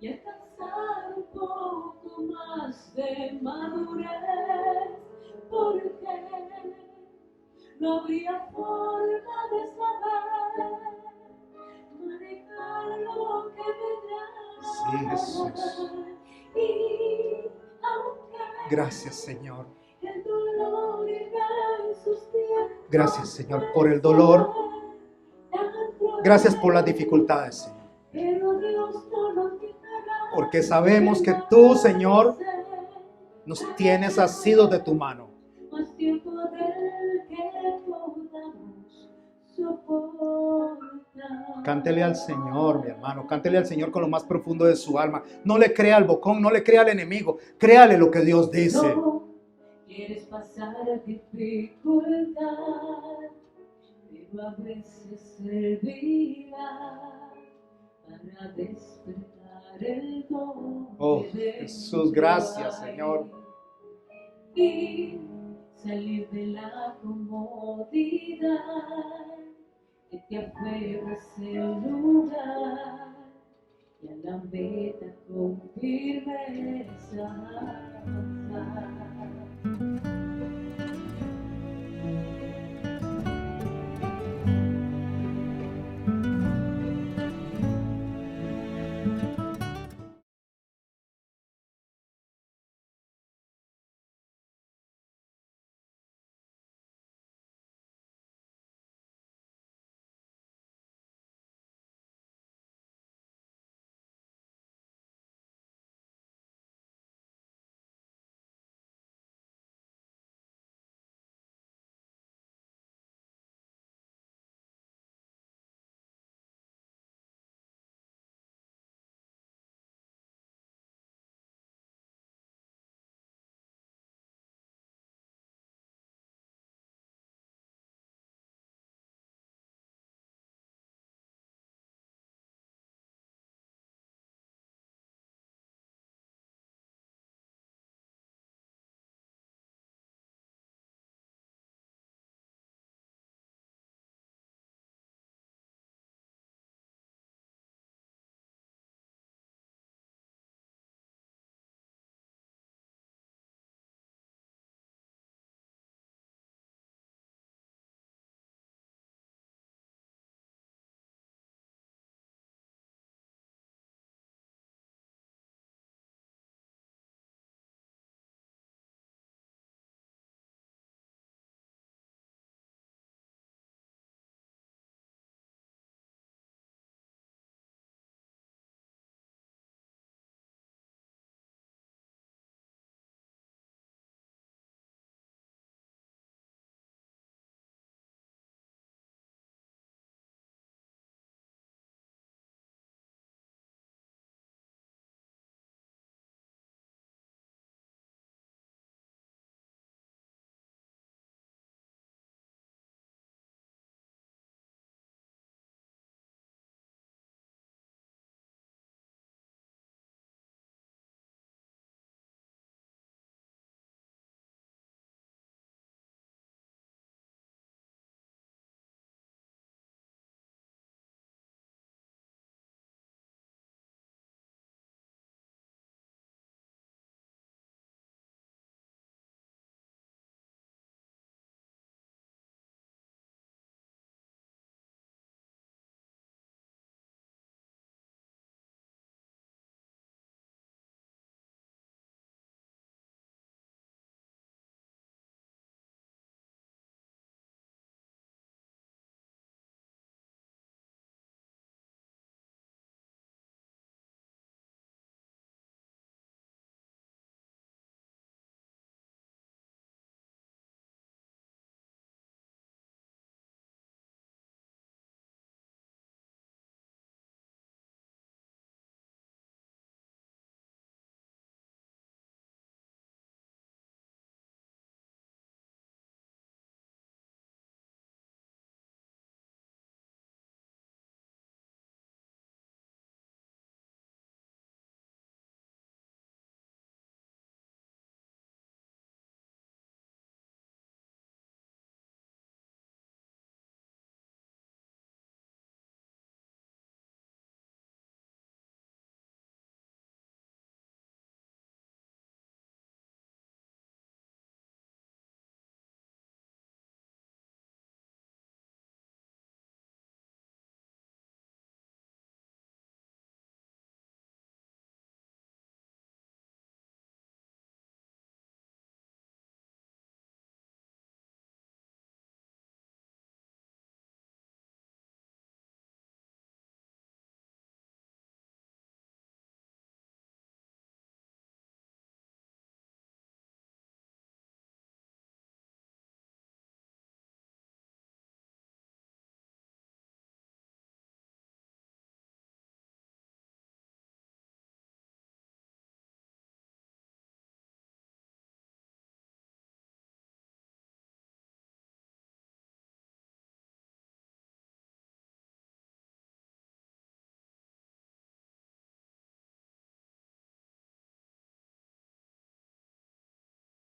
Speaker 2: y alcanzar un poco más de madurez, porque no habría forma de saber manejar lo que vendrá.
Speaker 1: Sí, Jesús.
Speaker 2: Y aunque
Speaker 1: Gracias, Señor.
Speaker 2: el dolor irá en sus tiempos,
Speaker 1: Gracias, Señor, por el dolor. Gracias por las dificultades, Señor.
Speaker 2: pero Dios no nos quitará,
Speaker 1: Porque sabemos que tú, Señor, nos tienes asidos de tu mano.
Speaker 2: más tiempo del que podamos soportar.
Speaker 1: Cántele al Señor, mi hermano. Cántele al Señor con lo más profundo de su alma. No le crea al bocón, no le crea al enemigo. Créale lo que Dios dice.
Speaker 2: No quieres pasar dificultad, pero a veces servirá para despertar el don.
Speaker 1: Oh, Jesús, gracias, Señor.
Speaker 2: Y salir de la comodidad que te aferras el lugar y a la meta con firmeza avanzar.